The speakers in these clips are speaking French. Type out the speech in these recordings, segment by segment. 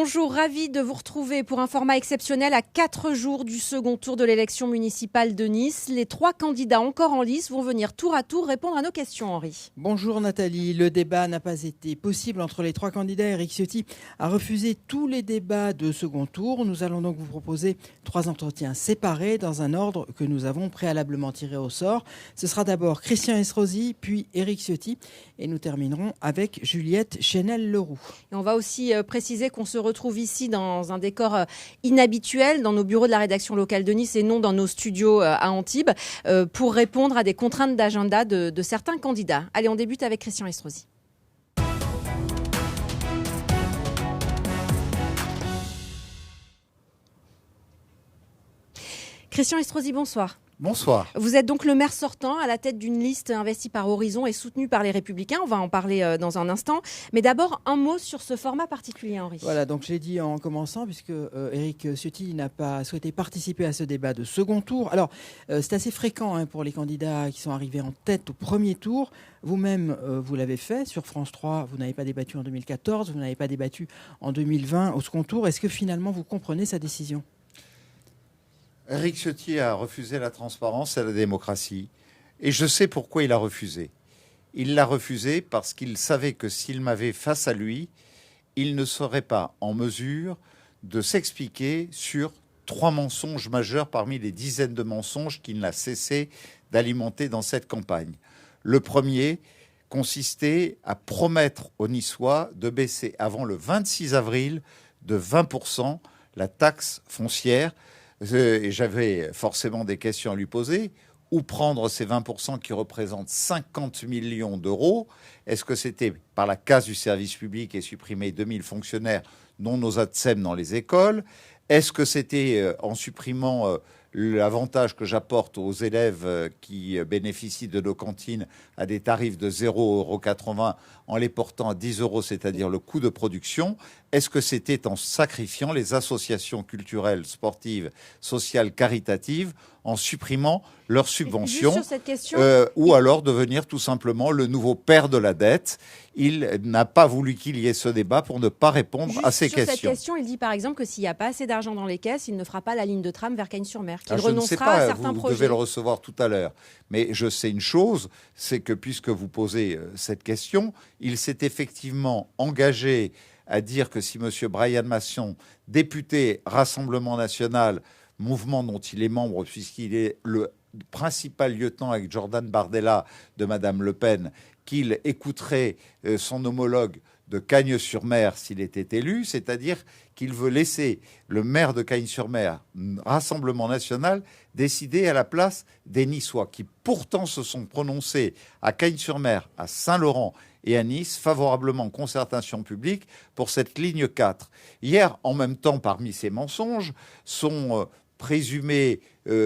bonjour, ravi de vous retrouver pour un format exceptionnel à 4 jours du second tour de l'élection municipale de Nice. Les 3 candidats encore en lice vont venir tour à tour répondre à nos questions, Henri. Bonjour Nathalie, le débat n'a pas été possible entre les 3 candidats. Éric Ciotti a refusé tous les débats de second tour. Nous allons donc vous proposer 3 entretiens séparés dans un ordre que nous avons préalablement tiré au sort. Ce sera d'abord Christian Estrosi, puis Éric Ciotti et nous terminerons avec Juliette Chenel-Leroux. Et on va aussi préciser qu'on se retrouve ici dans un décor inhabituel, dans nos bureaux de la rédaction locale de Nice et non dans nos studios à Antibes, pour répondre à des contraintes d'agenda de certains candidats. Allez, on débute avec Christian Estrosi. Christian Estrosi, bonsoir. Bonsoir. Vous êtes donc le maire sortant à la tête d'une liste investie par Horizon et soutenue par les Républicains. On va en parler dans un instant. Mais d'abord, un mot sur ce format particulier, Henri. Voilà, donc je l'ai dit en commençant, puisque Éric Ciotti n'a pas souhaité participer à ce débat de second tour. Alors, c'est assez fréquent pour les candidats qui sont arrivés en tête au premier tour. Vous-même, vous l'avez fait sur France 3. Vous n'avez pas débattu en 2014, vous n'avez pas débattu en 2020 au second tour. Est-ce que finalement, vous comprenez sa décision ? Éric Ciotti a refusé la transparence et la démocratie. Et je sais pourquoi il a refusé. Il l'a refusé parce qu'il savait que s'il m'avait face à lui, il ne serait pas en mesure de s'expliquer sur 3 mensonges majeurs parmi les dizaines de mensonges qu'il n'a cessé d'alimenter dans cette campagne. Le premier consistait à promettre aux Niçois de baisser avant le 26 avril de 20% la taxe foncière. Et j'avais forcément des questions à lui poser. Où prendre ces 20% qui représentent 50 millions d'euros ? Est-ce que c'était par la casse du service public et supprimer 2000 fonctionnaires, dont nos ATSEM dans les écoles ? Est-ce que c'était en supprimant l'avantage que j'apporte aux élèves qui bénéficient de nos cantines à des tarifs de 0,80 € en les portant à 10 €, c'est-à-dire le coût de production? Est-ce que c'était en sacrifiant les associations culturelles, sportives, sociales, caritatives, en supprimant leurs subventions, ou alors devenir tout simplement le nouveau père de la dette? Il n'a pas voulu qu'il y ait ce débat pour ne pas répondre à ces questions. Sur cette question, il dit par exemple que s'il n'y a pas assez d'argent dans les caisses, il ne fera pas la ligne de tram vers Cagnes-sur-Mer, qu'il renoncera à certains projets. Vous devez le recevoir tout à l'heure. Mais je sais une chose, c'est que puisque vous posez cette question, il s'est effectivement engagé à dire que si M. Brian Masson, député Rassemblement National, mouvement dont il est membre puisqu'il est le principal lieutenant avec Jordan Bardella de Mme Le Pen, qu'il écouterait son homologue de Cagnes-sur-Mer s'il était élu, c'est-à-dire qu'il veut laisser le maire de Cagnes-sur-Mer, Rassemblement National, décider à la place des Niçois, qui pourtant se sont prononcés à Cagnes-sur-Mer, à Saint-Laurent et à Nice, favorablement concertation publique pour cette ligne 4. Hier, en même temps, parmi ces mensonges, son présumé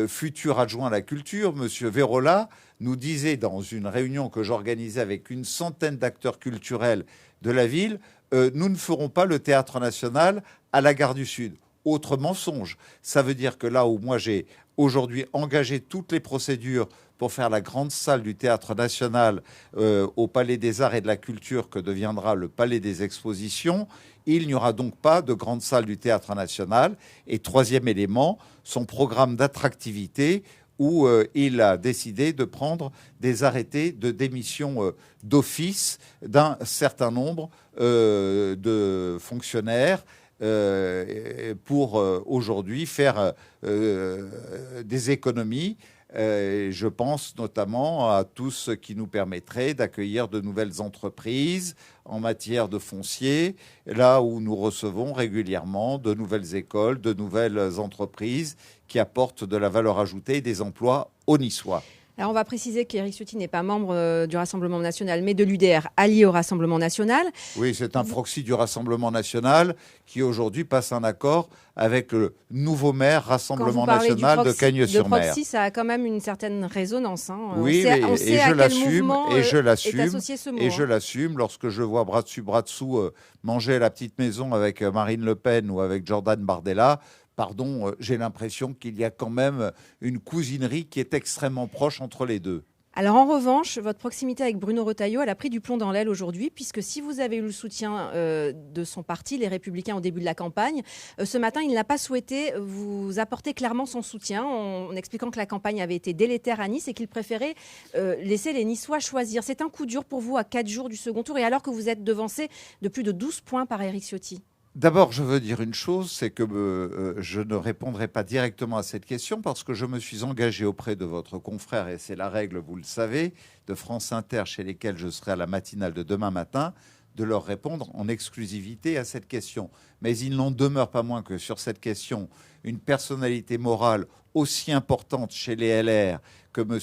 futur adjoint à la culture, M. Vérola, nous disait dans une réunion que j'organisais avec une centaine d'acteurs culturels de la ville, nous ne ferons pas le Théâtre National à la Gare du Sud. Autre mensonge. Ça veut dire que là où moi j'ai aujourd'hui engagé toutes les procédures pour faire la grande salle du Théâtre National au Palais des Arts et de la Culture que deviendra le Palais des Expositions, il n'y aura donc pas de grande salle du Théâtre National. Et troisième élément, son programme d'attractivité où il a décidé de prendre des arrêtés de démission d'office d'un certain nombre de fonctionnaires pour aujourd'hui faire des économies. Je pense notamment à tout ce qui nous permettrait d'accueillir de nouvelles entreprises en matière de foncier, là où nous recevons régulièrement de nouvelles écoles, de nouvelles entreprises qui apportent de la valeur ajoutée et des emplois aux Niçois. Alors on va préciser qu'Éric Ciotti n'est pas membre du Rassemblement National, mais de l'UDR allié au Rassemblement National. Oui, c'est un proxy du Rassemblement National qui aujourd'hui passe un accord avec le nouveau maire Rassemblement National de Cagnes-sur-Mer. Le proxy, ça a quand même une certaine résonance. Oui, on sait à quel mouvement est associé ce mot. Et je l'assume lorsque je vois bras dessus, bras dessous manger à la petite maison avec Marine Le Pen ou avec Jordan Bardella. Pardon, j'ai l'impression qu'il y a quand même une cousinerie qui est extrêmement proche entre les deux. Alors en revanche, votre proximité avec Bruno Retailleau, elle a pris du plomb dans l'aile aujourd'hui, puisque si vous avez eu le soutien de son parti, les Républicains, au début de la campagne, ce matin, il n'a pas souhaité vous apporter clairement son soutien, en expliquant que la campagne avait été délétère à Nice et qu'il préférait laisser les Niçois choisir. C'est un coup dur pour vous à 4 jours du second tour, et alors que vous êtes devancé de plus de 12 points par Éric Ciotti. D'abord, je veux dire une chose, c'est que je ne répondrai pas directement à cette question parce que je me suis engagé auprès de votre confrère, et c'est la règle, vous le savez, de France Inter, chez lesquels je serai à la matinale de demain matin, de leur répondre en exclusivité à cette question. Mais il n'en demeure pas moins que sur cette question, une personnalité morale aussi importante chez les LR que M.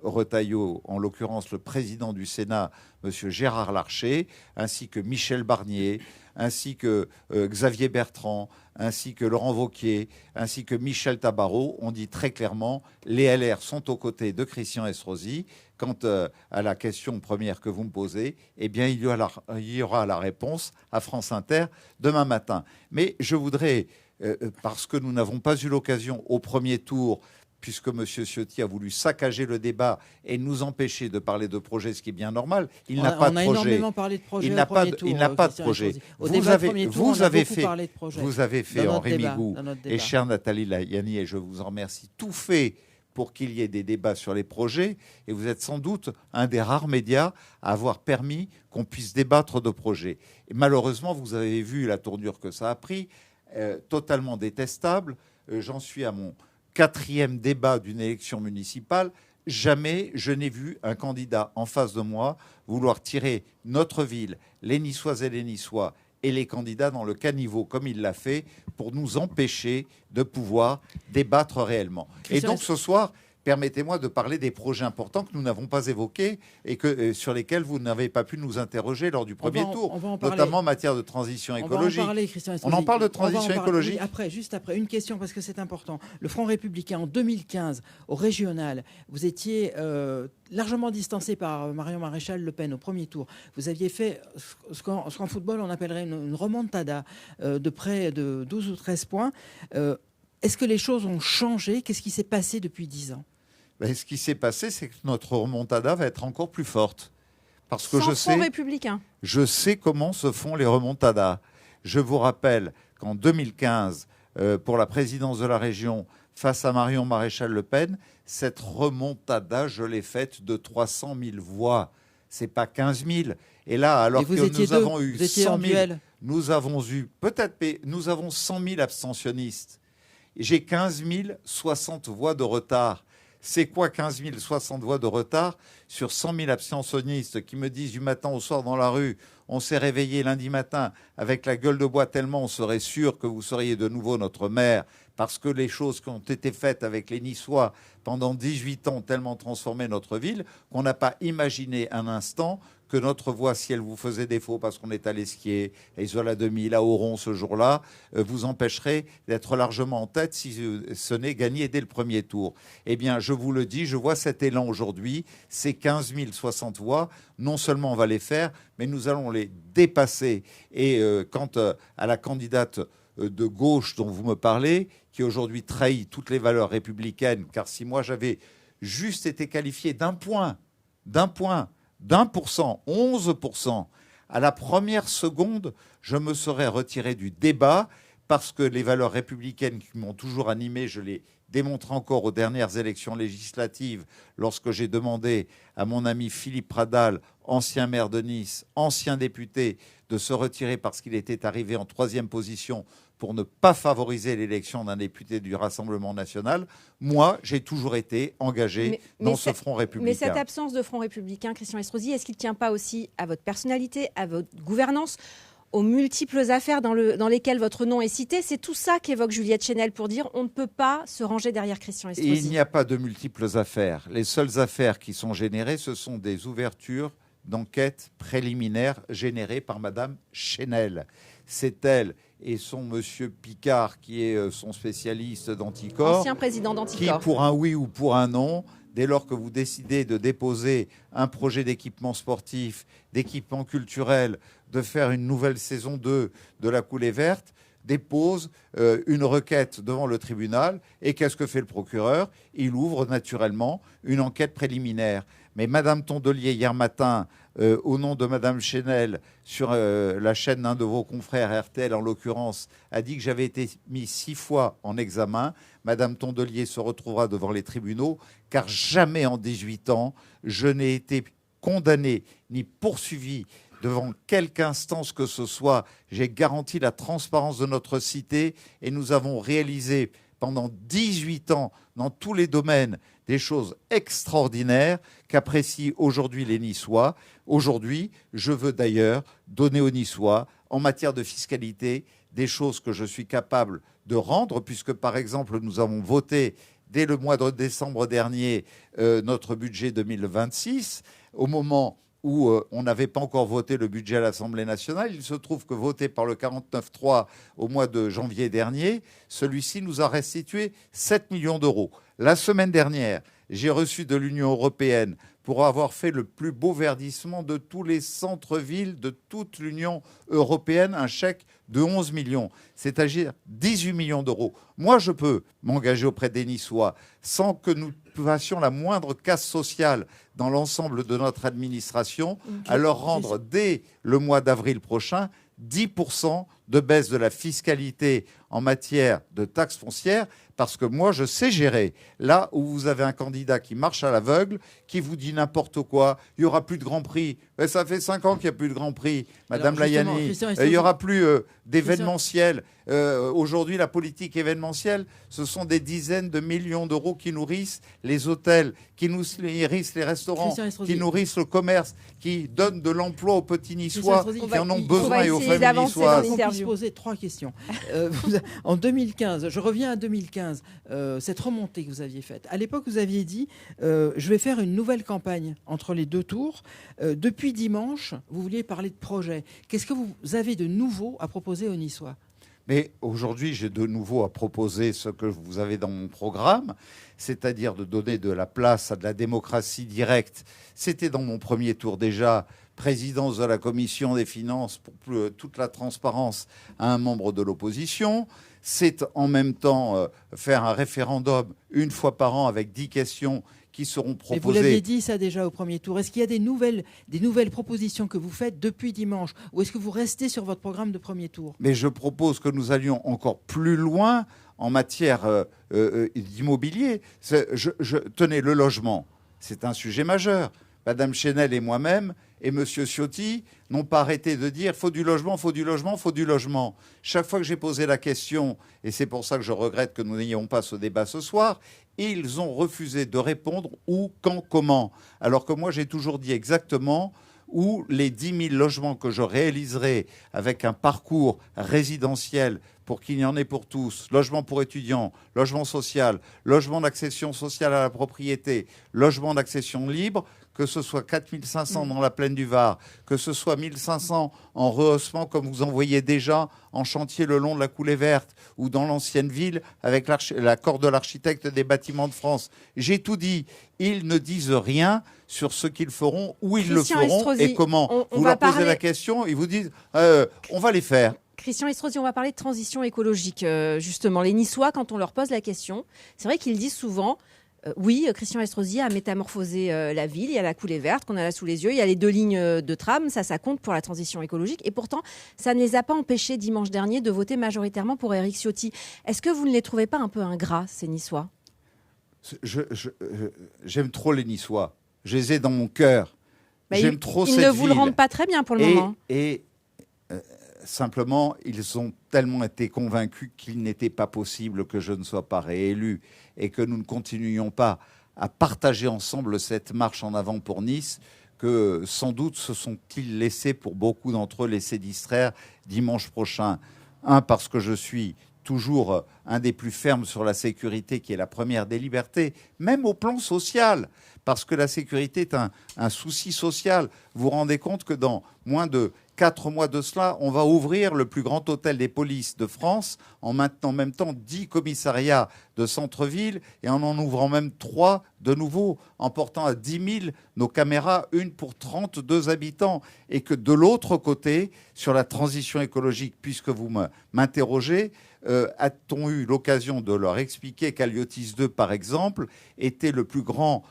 Retailleau, en l'occurrence le président du Sénat, M. Gérard Larcher, ainsi que Michel Barnier, ainsi que Xavier Bertrand, ainsi que Laurent Wauquiez, ainsi que Michel Tabarot, ont dit très clairement les LR sont aux côtés de Christian Estrosi. Quant à la question première que vous me posez, eh bien, il y aura la réponse à France Inter demain matin. Mais je voudrais, parce que nous n'avons pas eu l'occasion au premier tour, puisque M. Ciotti a voulu saccager le débat et nous empêcher de parler de projet, ce qui est bien normal. Il n'a pas de projet. On a énormément parlé de projet. Il n'a pas de projet. Vous avez fait, Henri Migou et chère Nathalie Layani, et je vous en remercie, tout fait pour qu'il y ait des débats sur les projets. Et vous êtes sans doute un des rares médias à avoir permis qu'on puisse débattre de projets. Et malheureusement, vous avez vu la tournure que ça a pris, totalement détestable. J'en suis à mon 4e débat d'une élection municipale. Jamais je n'ai vu un candidat en face de moi vouloir tirer notre ville, les Niçoises et les Niçois et les candidats dans le caniveau comme il l'a fait pour nous empêcher de pouvoir débattre réellement. Et donc ce soir, permettez-moi de parler des projets importants que nous n'avons pas évoqués et sur lesquels vous n'avez pas pu nous interroger lors du premier tour, notamment en matière de transition écologique. On en parle de transition écologique. Oui, juste après, une question parce que c'est important. Le Front républicain, en 2015, au régional, vous étiez largement distancé par Marion Maréchal Le Pen au premier tour. Vous aviez fait ce qu'en football on appellerait une remontada de près de 12 ou 13 points. Est-ce que les choses ont changé? Qu'est-ce qui s'est passé depuis 10 ans? Ce qui s'est passé, c'est que notre remontada va être encore plus forte. Parce que je sais comment se font les remontadas. Je vous rappelle qu'en 2015, pour la présidence de la région, face à Marion Maréchal Le Pen, cette remontada, je l'ai faite de 300 000 voix. C'est pas 15 000. Et là, alors que nous avons eu 100 000, nous avons 100 000 abstentionnistes. J'ai 15 060 voix de retard. C'est quoi 15 060 voix de retard sur 100 000 abstentionnistes qui me disent du matin au soir dans la rue, on s'est réveillé lundi matin avec la gueule de bois tellement on serait sûr que vous seriez de nouveau notre maire parce que les choses qui ont été faites avec les Niçois pendant 18 ans ont tellement transformé notre ville qu'on n'a pas imaginé un instant que notre voix, si elle vous faisait défaut parce qu'on est à l'Esquier, à Isola 2000, à Oron ce jour-là, vous empêcherait d'être largement en tête si ce n'est gagné dès le premier tour. Eh bien, je vous le dis, je vois cet élan aujourd'hui, ces 15 060 voix, non seulement on va les faire, mais nous allons les dépasser. Et quant à la candidate de gauche dont vous me parlez, qui aujourd'hui trahit toutes les valeurs républicaines, car si moi j'avais juste été qualifié d'1%, 11%, à la première seconde, je me serais retiré du débat parce que les valeurs républicaines qui m'ont toujours animé, je les démontre encore aux dernières élections législatives lorsque j'ai demandé à mon ami Philippe Pradal, ancien maire de Nice, ancien député, de se retirer parce qu'il était arrivé en 3e position pour ne pas favoriser l'élection d'un député du Rassemblement national. Moi, j'ai toujours été engagé dans ce front républicain. Mais cette absence de front républicain, Christian Estrosi, est-ce qu'il ne tient pas aussi à votre personnalité, à votre gouvernance, aux multiples affaires dans lesquelles votre nom est cité? C'est tout ça qu'évoque Juliette Chenel pour dire on ne peut pas se ranger derrière Christian Estrosi. Il n'y a pas de multiples affaires. Les seules affaires qui sont générées, ce sont des ouvertures d'enquête préliminaires générées par Madame Chenel. C'est elle et son monsieur Picard, qui est son spécialiste d'anticorps, ancien président d'Anticorps, qui, pour un oui ou pour un non, dès lors que vous décidez de déposer un projet d'équipement sportif, d'équipement culturel, de faire une nouvelle saison 2 de la coulée verte, dépose une requête devant le tribunal. Et qu'est-ce que fait le procureur? Il ouvre naturellement une enquête préliminaire. Mais Madame Tondelier, hier matin, au nom de Madame Chenel, sur la chaîne d'un de vos confrères, RTL en l'occurrence, a dit que j'avais été mis 6 fois en examen. Madame Tondelier se retrouvera devant les tribunaux, car jamais en 18 ans, je n'ai été condamné ni poursuivi devant quelque instance que ce soit. J'ai garanti la transparence de notre cité et nous avons réalisé pendant 18 ans, dans tous les domaines, des choses extraordinaires qu'apprécient aujourd'hui les Niçois. Aujourd'hui, je veux d'ailleurs donner aux Niçois, en matière de fiscalité, des choses que je suis capable de rendre, puisque par exemple, nous avons voté dès le mois de décembre dernier notre budget 2026, au moment où on n'avait pas encore voté le budget à l'Assemblée nationale. Il se trouve que voté par le 49.3 au mois de janvier dernier, celui-ci nous a restitué 7 millions d'euros. La semaine dernière, j'ai reçu de l'Union européenne, pour avoir fait le plus beau verdissement de tous les centres-villes de toute l'Union européenne, un chèque de 11 millions, c'est-à-dire 18 millions d'euros. Moi, je peux m'engager auprès des Niçois sans que nous fassions la moindre casse sociale dans l'ensemble de notre administration, à leur rendre dès le mois d'avril prochain 10% de baisse de la fiscalité en matière de taxes foncières, parce que moi, je sais gérer. Là où vous avez un candidat qui marche à l'aveugle, qui vous dit n'importe quoi, il n'y aura plus de Grand Prix. Mais ça fait 5 ans qu'il n'y a plus de Grand Prix, Madame Layani. Il n'y aura plus d'événementiel. Aujourd'hui, la politique événementielle, ce sont des dizaines de millions d'euros qui nourrissent les hôtels, qui nourrissent les restaurants, qui nourrissent le commerce, qui donnent de l'emploi aux petits Niçois qui en ont besoin et aux familles niçoises. On peut poser 3 questions. En 2015, je reviens à 2015, cette remontée que vous aviez faite. À l'époque, vous aviez dit je vais faire une nouvelle campagne entre les 2 tours. Depuis dimanche, vous vouliez parler de projet. Qu'est-ce que vous avez de nouveau à proposer aux Niçois? Mais aujourd'hui, j'ai de nouveau à proposer ce que vous avez dans mon programme, c'est-à-dire de donner de la place à de la démocratie directe. C'était dans mon premier tour déjà, présidence de la commission des finances pour toute la transparence à un membre de l'opposition. C'est en même temps faire un référendum une fois par an avec 10 questions qui seront proposées. Et vous l'aviez dit ça déjà au premier tour. Est-ce qu'il y a des nouvelles propositions que vous faites depuis dimanche, ou est-ce que vous restez sur votre programme de premier tour? Mais je propose que nous allions encore plus loin en matière d'immobilier. Tenez, le logement, c'est un sujet majeur. Madame Chenel et moi-même et Monsieur Ciotti n'ont pas arrêté de dire « faut du logement, faut du logement, faut du logement ». Chaque fois que j'ai posé la question, et c'est pour ça que je regrette que nous n'ayons pas ce débat ce soir, ils ont refusé de répondre où, quand, comment. Alors que moi, j'ai toujours dit exactement où les 10 000 logements que je réaliserai avec un parcours résidentiel pour qu'il y en ait pour tous, logement pour étudiants, logement social, logement d'accession sociale à la propriété, logement d'accession libre, que ce soit 4 500 dans la plaine du Var, que ce soit 1 500 en rehaussement comme vous en voyez déjà en chantier le long de la coulée verte ou dans l'ancienne ville avec l'accord de l'architecte des bâtiments de France. J'ai tout dit. Ils ne disent rien sur ce qu'ils feront, où ils le feront et comment. Vous leur posez la question, ils vous disent on va les faire. Christian Estrosi, on va parler de transition écologique, justement. Les Niçois, quand on leur pose la question, c'est vrai qu'ils disent souvent oui, Christian Estrosi a métamorphosé la ville, il y a la coulée verte qu'on a là sous les yeux, il y a les 2 lignes de tram, ça compte pour la transition écologique. Et pourtant, ça ne les a pas empêchés dimanche dernier de voter majoritairement pour Éric Ciotti. Est-ce que vous ne les trouvez pas un peu ingrats, ces Niçois? J'aime trop les Niçois. Je les ai dans mon cœur. J'aime trop cette ville. Ils ne vous le rendent pas très bien pour le moment. Simplement, ils ont tellement été convaincus qu'il n'était pas possible que je ne sois pas réélu et que nous ne continuions pas à partager ensemble cette marche en avant pour Nice, que sans doute se sont-ils laissés, pour beaucoup d'entre eux, laisser distraire dimanche prochain. Parce que je suis toujours un des plus fermes sur la sécurité, qui est la première des libertés, même au plan social, parce que la sécurité est un souci social. Vous vous rendez compte que dans moins de 4 mois de cela, on va ouvrir le plus grand hôtel des polices de France en maintenant en même temps 10 commissariats de centre-ville et en ouvrant même 3 de nouveau, en portant à 10 000 nos caméras, une pour 32 habitants. Et que de l'autre côté, sur la transition écologique, puisque vous m'interrogez, a-t-on eu l'occasion de leur expliquer qu'Aliotis 2, par exemple, était le plus grand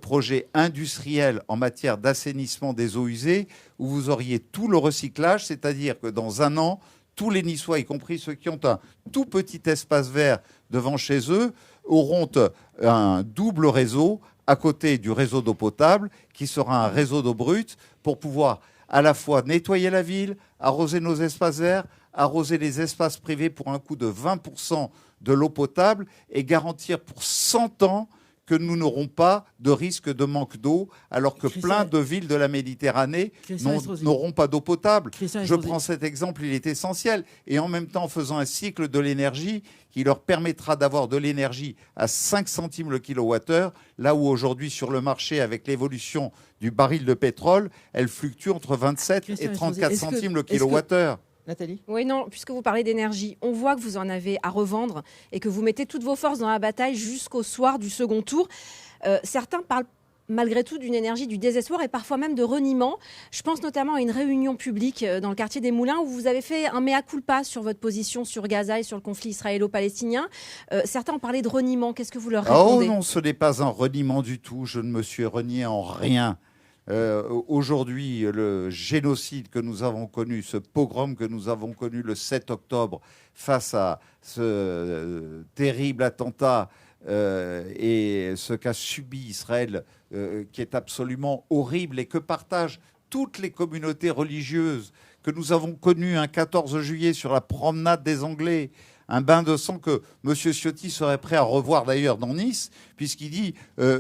projet industriel en matière d'assainissement des eaux usées, où vous auriez tout le recyclage, c'est-à-dire que dans un an, tous les Niçois, y compris ceux qui ont un tout petit espace vert devant chez eux, auront un double réseau à côté du réseau d'eau potable, qui sera un réseau d'eau brute, pour pouvoir à la fois nettoyer la ville, arroser nos espaces verts, arroser les espaces privés pour un coût de 20% de l'eau potable et garantir pour 100 ans que nous n'aurons pas de risque de manque d'eau, alors que plein de villes de la Méditerranée n'auront pas d'eau potable. Je prends cet exemple, il est essentiel. Et en même temps, en faisant un cycle de l'énergie qui leur permettra d'avoir de l'énergie à 5 centimes le kilowattheure, là où aujourd'hui sur le marché, avec l'évolution du baril de pétrole, elle fluctue entre 27 et 34 centimes le kilowattheure. Nathalie ? Oui, non, puisque vous parlez d'énergie, on voit que vous en avez à revendre et que vous mettez toutes vos forces dans la bataille jusqu'au soir du second tour. Certains parlent malgré tout d'une énergie du désespoir et parfois même de reniement. Je pense notamment à une réunion publique dans le quartier des Moulins où vous avez fait un mea culpa sur votre position sur Gaza et sur le conflit israélo-palestinien. Certains ont parlé de reniement. Qu'est-ce que vous leur répondez ? Oh non, ce n'est pas un reniement du tout. Je ne me suis renié en rien. Aujourd'hui, le génocide que nous avons connu, ce pogrom que nous avons connu le 7 octobre face à ce terrible attentat et ce qu'a subi Israël, qui est absolument horrible et que partagent toutes les communautés religieuses, que nous avons connu un 14 juillet sur la promenade des Anglais, un bain de sang que M. Ciotti serait prêt à revoir d'ailleurs dans Nice, puisqu'il dit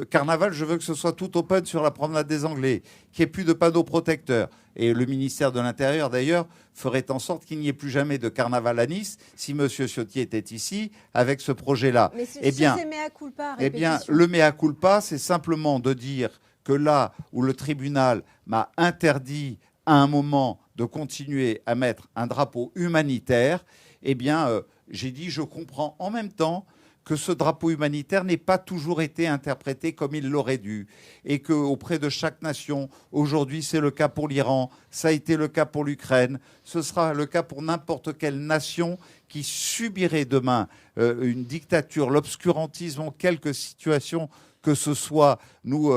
Carnaval, je veux que ce soit tout open sur la promenade des Anglais, qu'il n'y ait plus de panneaux protecteurs. Et le ministère de l'Intérieur, d'ailleurs, ferait en sorte qu'il n'y ait plus jamais de carnaval à Nice si M. Ciotti était ici avec ce projet-là. Mais c'est mea culpa, eh bien, le mea culpa, c'est simplement de dire que là où le tribunal m'a interdit à un moment de continuer à mettre un drapeau humanitaire, eh bien, j'ai dit je comprends en même temps que ce drapeau humanitaire n'ait pas toujours été interprété comme il l'aurait dû et qu'auprès de chaque nation, aujourd'hui c'est le cas pour l'Iran, ça a été le cas pour l'Ukraine, ce sera le cas pour n'importe quelle nation qui subirait demain une dictature, l'obscurantisme en quelque situation que ce soit. Nous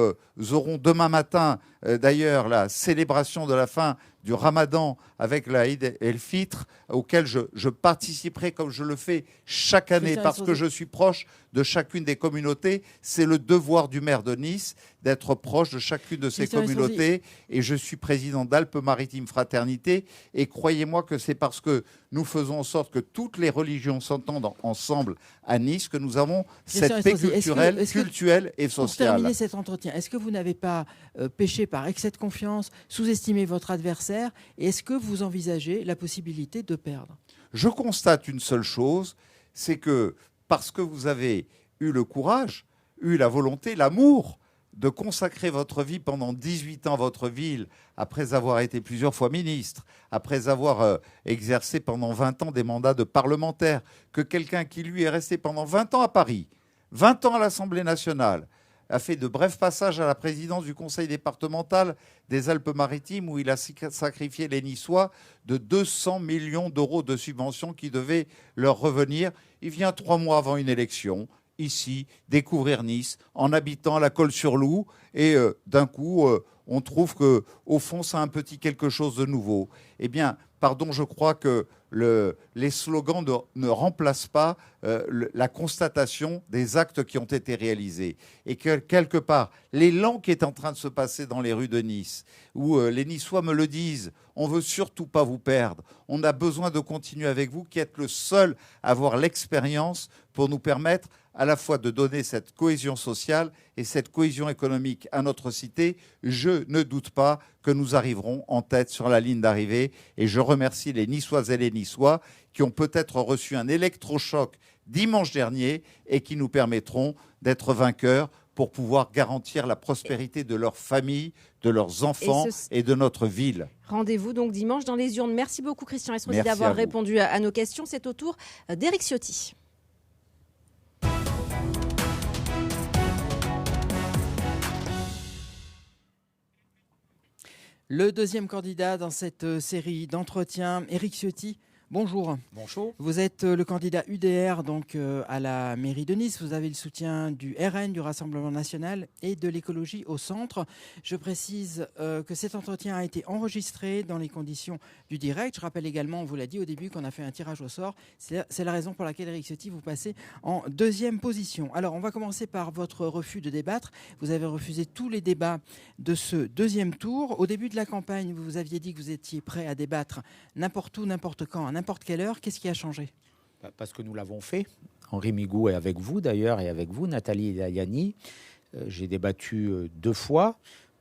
aurons demain matin, d'ailleurs, la célébration de la fin du Ramadan avec la Eid el-Fitr, auquel je participerai comme je le fais chaque année parce que je suis proche de chacune des communautés. C'est le devoir du maire de Nice d'être proche de chacune de ces communautés. Et je suis président d'Alpes-Maritimes Fraternité. Et croyez-moi que c'est parce que nous faisons en sorte que toutes les religions s'entendent ensemble à Nice que nous avons cette paix culturelle, culturelle et sociale. Pour terminer cet entretien, est-ce que vous n'avez pas péché par excès de confiance, sous-estimé votre adversaire, et est-ce que vous envisagez la possibilité de perdre ? Je constate une seule chose, c'est que parce que vous avez eu le courage, eu la volonté, l'amour de consacrer votre vie pendant 18 ans à votre ville, après avoir été plusieurs fois ministre, après avoir exercé pendant 20 ans des mandats de parlementaire, que quelqu'un qui, lui, est resté pendant 20 ans à Paris, 20 ans à l'Assemblée nationale, a fait de brefs passages à la présidence du conseil départemental des Alpes-Maritimes où il a sacrifié les Niçois de 200 millions d'euros de subventions qui devaient leur revenir. Il vient 3 mois avant une élection, ici, découvrir Nice, en habitant la Colle-sur-Loup, et d'un coup, on trouve qu'au fond, c'est un petit quelque chose de nouveau. Eh bien, pardon, je crois que les slogans ne remplacent pas la constatation des actes qui ont été réalisés. Et que, quelque part, l'élan qui est en train de se passer dans les rues de Nice, où les Niçois me le disent, on ne veut surtout pas vous perdre, on a besoin de continuer avec vous, qui êtes le seul à avoir l'expérience pour nous permettre à la fois de donner cette cohésion sociale et cette cohésion économique à notre cité. Je ne doute pas que nous arriverons en tête sur la ligne d'arrivée. Et je remercie les Niçoises et les Niçois qui ont peut-être reçu un électrochoc dimanche dernier et qui nous permettront d'être vainqueurs pour pouvoir garantir la prospérité de leurs familles, de leurs enfants et de notre ville. Rendez-vous donc dimanche dans les urnes. Merci beaucoup Christian Estrosi d'avoir répondu à nos questions. C'est au tour d'Éric Ciotti. Le deuxième candidat dans cette série d'entretiens, Éric Ciotti. Bonjour. Bonjour. Vous êtes le candidat UDR donc à la mairie de Nice. Vous avez le soutien du RN, du Rassemblement national et de l'écologie au centre. Je précise que cet entretien a été enregistré dans les conditions du direct. Je rappelle également, on vous l'a dit au début, qu'on a fait un tirage au sort. C'est la raison pour laquelle, Éric Ciotti, vous passez en deuxième position. Alors, on va commencer par votre refus de débattre. Vous avez refusé tous les débats de ce deuxième tour. Au début de la campagne, vous aviez dit que vous étiez prêt à débattre n'importe où, n'importe quand, à n'importe quelle heure. Qu'est-ce qui a changé ? Parce que nous l'avons fait. Henri Migou est avec vous d'ailleurs, et avec vous, Nathalie Layani. J'ai débattu 2 fois.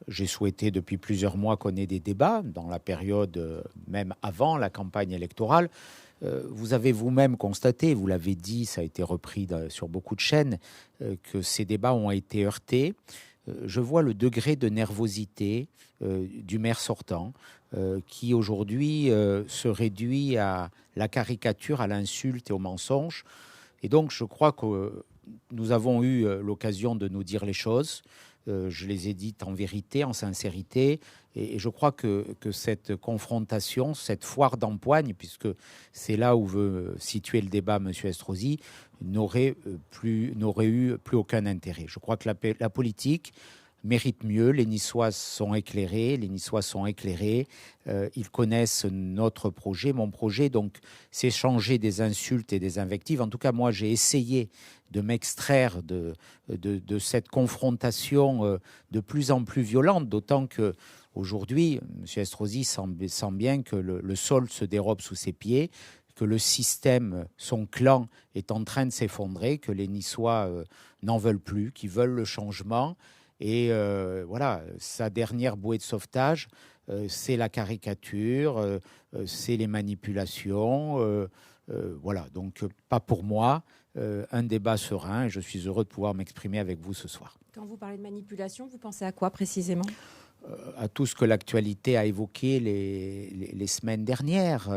J'ai souhaité depuis plusieurs mois qu'on ait des débats, dans la période même avant la campagne électorale. Vous avez vous-même constaté, vous l'avez dit, ça a été repris sur beaucoup de chaînes, que ces débats ont été heurtés. Je vois le degré de nervosité du maire sortant qui aujourd'hui se réduit à la caricature, à l'insulte et au mensonge. Et donc je crois que nous avons eu l'occasion de nous dire les choses. Je les ai dites en vérité, en sincérité. Et je crois que cette confrontation, cette foire d'empoigne, puisque c'est là où veut situer le débat M. Estrosi, n'aurait eu plus aucun intérêt. Je crois que la politique mérite mieux. Les Niçois sont éclairés, ils connaissent notre projet, mon projet, donc c'est changer des insultes et des invectives. En tout cas, moi, j'ai essayé de m'extraire de cette confrontation de plus en plus violente, d'autant que aujourd'hui, M. Estrosi sent bien que le sol se dérobe sous ses pieds, que le système, son clan, est en train de s'effondrer, que les Niçois n'en veulent plus, qu'ils veulent le changement. Et voilà, sa dernière bouée de sauvetage, c'est la caricature, c'est les manipulations. Voilà, donc pas pour moi. Un débat serein, et je suis heureux de pouvoir m'exprimer avec vous ce soir. Quand vous parlez de manipulation, vous pensez à quoi précisément ? À tout ce que l'actualité a évoqué les semaines dernières.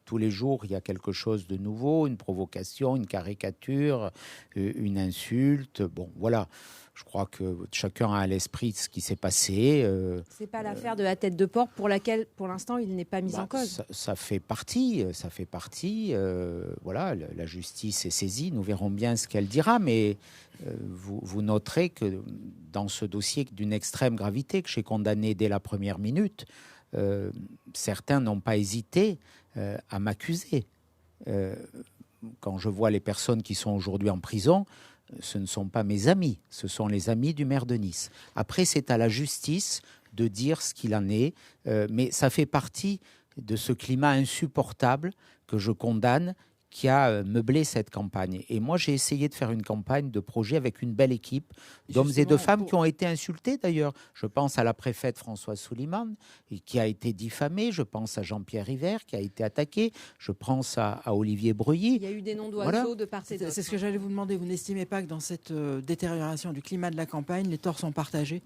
Tous les jours, il y a quelque chose de nouveau, une provocation, une caricature, une insulte. Bon, voilà. Je crois que chacun a à l'esprit ce qui s'est passé. C'est pas l'affaire de la tête de porc pour laquelle, pour l'instant, il n'est pas mis en cause. Ça fait partie. Voilà, la justice est saisie. Nous verrons bien ce qu'elle dira, mais vous noterez que dans ce dossier d'une extrême gravité que j'ai condamné dès la première minute, certains n'ont pas hésité à m'accuser. Quand je vois les personnes qui sont aujourd'hui en prison, ce ne sont pas mes amis, ce sont les amis du maire de Nice. Après, c'est à la justice de dire ce qu'il en est, mais ça fait partie de ce climat insupportable que je condamne, qui a meublé cette campagne. Et moi, j'ai essayé de faire une campagne de projet avec une belle équipe d'hommes et de femmes qui ont été insultés d'ailleurs. Je pense à la préfète Françoise Souliman, qui a été diffamée. Je pense à Jean-Pierre River, qui a été attaqué. Je pense à Olivier Breuilly. Il y a eu des noms d'oiseaux de part et d'autre. C'est ce que j'allais vous demander. Vous n'estimez pas que dans cette détérioration du climat de la campagne, les torts sont partagés ?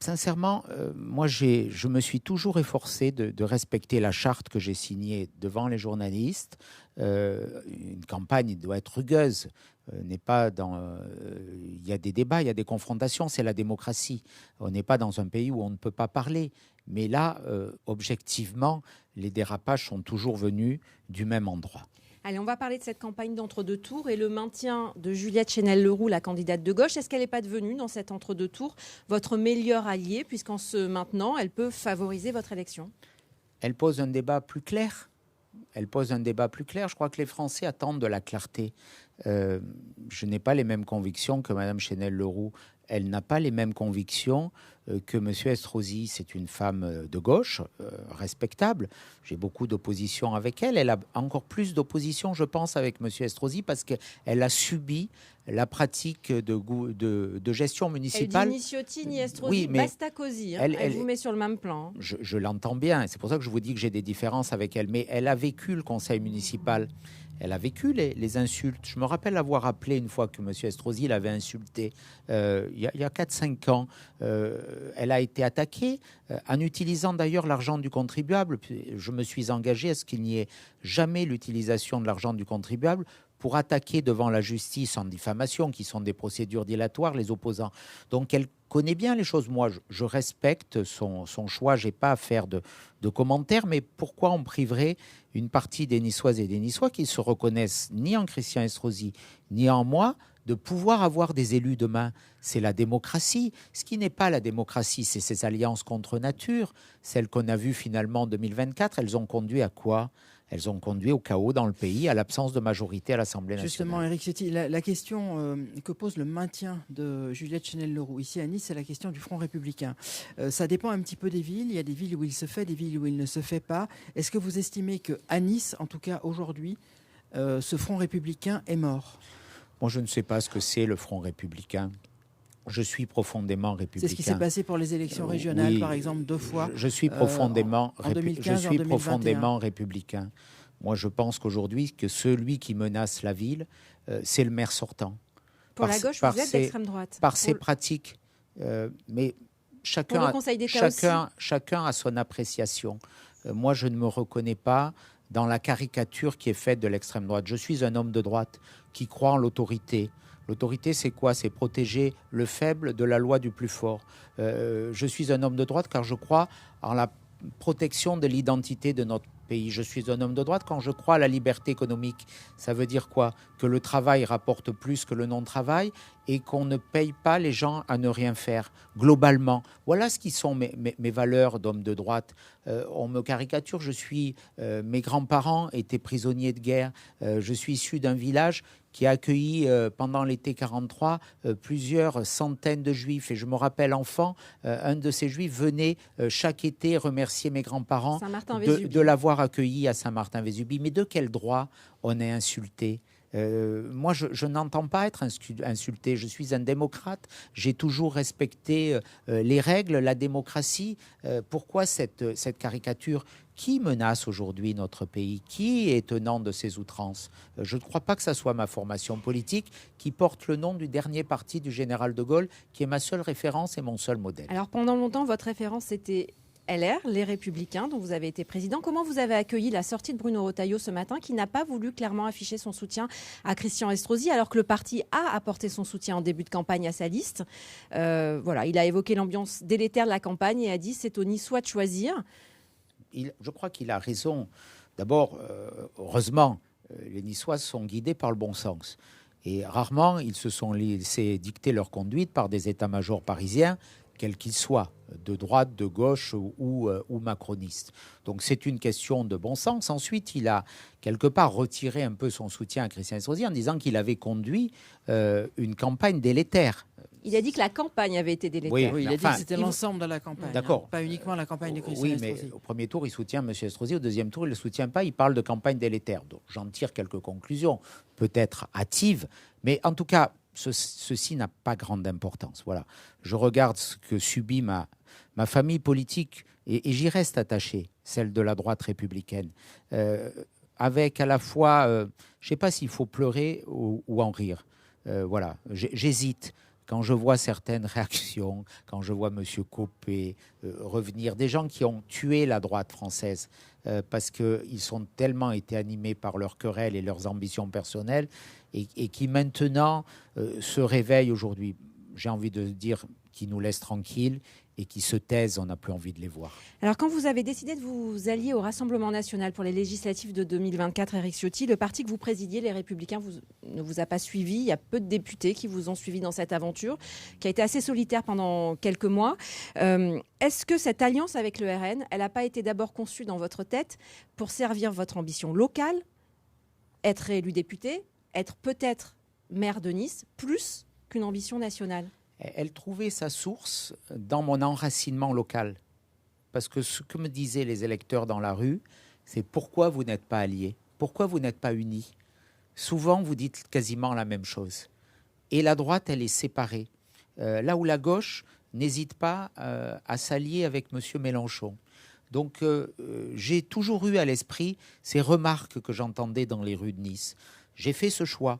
Sincèrement, moi, je me suis toujours efforcé de respecter la charte que j'ai signée devant les journalistes. Une campagne doit être rugueuse. Il y a des débats, il y a des confrontations, c'est la démocratie. On n'est pas dans un pays où on ne peut pas parler. Mais là, objectivement, les dérapages sont toujours venus du même endroit. Allez, on va parler de cette campagne d'entre-deux tours et le maintien de Juliette Chenel-Leroux, la candidate de gauche. Est-ce qu'elle n'est pas devenue, dans cet entre-deux tours, votre meilleure alliée, puisqu'en se maintenant, elle peut favoriser votre élection ? Elle pose un débat plus clair. Je crois que les Français attendent de la clarté. Je n'ai pas les mêmes convictions que Mme Chenel-Leroux. Elle n'a pas les mêmes convictions que M. Estrosi. C'est une femme de gauche, respectable. J'ai beaucoup d'opposition avec elle. Elle a encore plus d'opposition, je pense, avec M. Estrosi parce qu'elle a subi la pratique de gestion municipale. Elle dit ni Ciotti, ni Estrosi, oui, mais basta così. Elle vous met sur le même plan. Je l'entends bien. C'est pour ça que je vous dis que j'ai des différences avec elle. Mais elle a vécu le conseil municipal. elle a vécu les insultes. Je me rappelle avoir appelé une fois que M. Estrosi l'avait insulté, il y a 4-5 ans. Elle a été attaquée en utilisant d'ailleurs l'argent du contribuable. Je me suis engagé à ce qu'il n'y ait jamais l'utilisation de l'argent du contribuable pour attaquer devant la justice en diffamation, qui sont des procédures dilatoires, les opposants. Donc elle connaît bien les choses. Moi, je respecte son choix. Je n'ai pas à faire de commentaires, mais pourquoi on priverait une partie des Niçoises et des Niçois qui ne se reconnaissent ni en Christian Estrosi, ni en moi, de pouvoir avoir des élus demain? C'est la démocratie. Ce qui n'est pas la démocratie, c'est ces alliances contre nature. Celles qu'on a vues finalement en 2024, elles ont conduit à quoi ? Elles ont conduit au chaos dans le pays, à l'absence de majorité à l'Assemblée nationale. Justement, Éric Ciotti, la question que pose le maintien de Juliette Chenel-Leroux ici à Nice, c'est la question du Front républicain. Ça dépend un petit peu des villes. Il y a des villes où il se fait, des villes où il ne se fait pas. Est-ce que vous estimez qu'à Nice, en tout cas aujourd'hui, ce Front républicain est mort ? Moi, je ne sais pas ce que c'est le Front républicain. Je suis profondément républicain. C'est ce qui s'est passé pour les élections régionales, oui, par exemple, 2 fois. Je suis profondément, en 2015, je suis en 2021. profondément républicain. Moi, je pense qu'aujourd'hui, que celui qui menace la ville, c'est le maire sortant. Pour la gauche, vous êtes d'extrême droite. Par ses pratiques. Mais chacun a son appréciation. Moi, je ne me reconnais pas dans la caricature qui est faite de l'extrême droite. Je suis un homme de droite qui croit en l'autorité. L'autorité, c'est quoi ? C'est protéger le faible de la loi du plus fort. Je suis un homme de droite car je crois en la protection de l'identité de notre pays. Je suis un homme de droite quand je crois à la liberté économique. Ça veut dire quoi ? Que le travail rapporte plus que le non-travail et qu'on ne paye pas les gens à ne rien faire, globalement. Voilà ce qui sont mes valeurs d'homme de droite. On me caricature, mes grands-parents étaient prisonniers de guerre. Je suis issu d'un village qui a accueilli pendant l'été 43 plusieurs centaines de juifs. Et je me rappelle, enfant, un de ces juifs venait chaque été remercier mes grands-parents de l'avoir accueilli à Saint-Martin-Vésubie. Mais de quel droit on est insulté ? Moi, je n'entends pas être insulté. Je suis un démocrate. J'ai toujours respecté les règles, la démocratie. Pourquoi cette caricature ? Qui menace aujourd'hui notre pays ? Qui est tenant de ces outrances ? Je ne crois pas que ça soit ma formation politique qui porte le nom du dernier parti du général de Gaulle, qui est ma seule référence et mon seul modèle. Alors pendant longtemps, votre référence c'était LR, les Républicains, dont vous avez été président. Comment vous avez accueilli la sortie de Bruno Retailleau ce matin, qui n'a pas voulu clairement afficher son soutien à Christian Estrosi, alors que le parti a apporté son soutien en début de campagne à sa liste. Voilà, il a évoqué l'ambiance délétère de la campagne et a dit c'est aux Niçois de choisir. Je crois qu'il a raison. D'abord, heureusement, les Niçois sont guidés par le bon sens. Et rarement, ils se sont laissés dicter leur conduite par des états-majors parisiens, quels qu'ils soient, de droite, de gauche ou macronistes. Donc c'est une question de bon sens. Ensuite, il a quelque part retiré un peu son soutien à Christian Estrosi en disant qu'il avait conduit une campagne délétère. Il a dit que la campagne avait été délétère. Oui, il a dit que c'était l'ensemble de la campagne. D'accord. Pas uniquement la campagne de Christian Estrosi. Oui, mais au premier tour, il soutient M. Estrosi. Au deuxième tour, il ne le soutient pas. Il parle de campagne délétère. Donc j'en tire quelques conclusions, peut-être hâtives. Mais en tout cas, ceci n'a pas grande importance. Voilà. Je regarde ce que subit ma famille politique et j'y reste attaché, celle de la droite républicaine, avec à la fois, je ne sais pas s'il faut pleurer ou en rire. Voilà, j'hésite. Quand je vois certaines réactions, quand je vois M. Copé revenir, des gens qui ont tué la droite française parce qu'ils sont tellement été animés par leurs querelles et leurs ambitions personnelles et qui maintenant se réveillent aujourd'hui. J'ai envie de dire qu'ils nous laissent tranquilles et qui se taisent, on n'a plus envie de les voir. Alors quand vous avez décidé de vous allier au Rassemblement national pour les législatives de 2024, Éric Ciotti, le parti que vous présidiez, les Républicains, ne vous a pas suivi. Il y a peu de députés qui vous ont suivi dans cette aventure, qui a été assez solitaire pendant quelques mois. Est-ce que cette alliance avec le RN, elle n'a pas été d'abord conçue dans votre tête pour servir votre ambition locale, être élu député, être peut-être maire de Nice, plus qu'une ambition nationale ? Elle trouvait sa source dans mon enracinement local. Parce que ce que me disaient les électeurs dans la rue, c'est pourquoi vous n'êtes pas alliés ? Pourquoi vous n'êtes pas unis ? Souvent, vous dites quasiment la même chose. Et la droite, elle est séparée. Là où la gauche n'hésite pas à s'allier avec M. Mélenchon. Donc j'ai toujours eu à l'esprit ces remarques que j'entendais dans les rues de Nice. J'ai fait ce choix.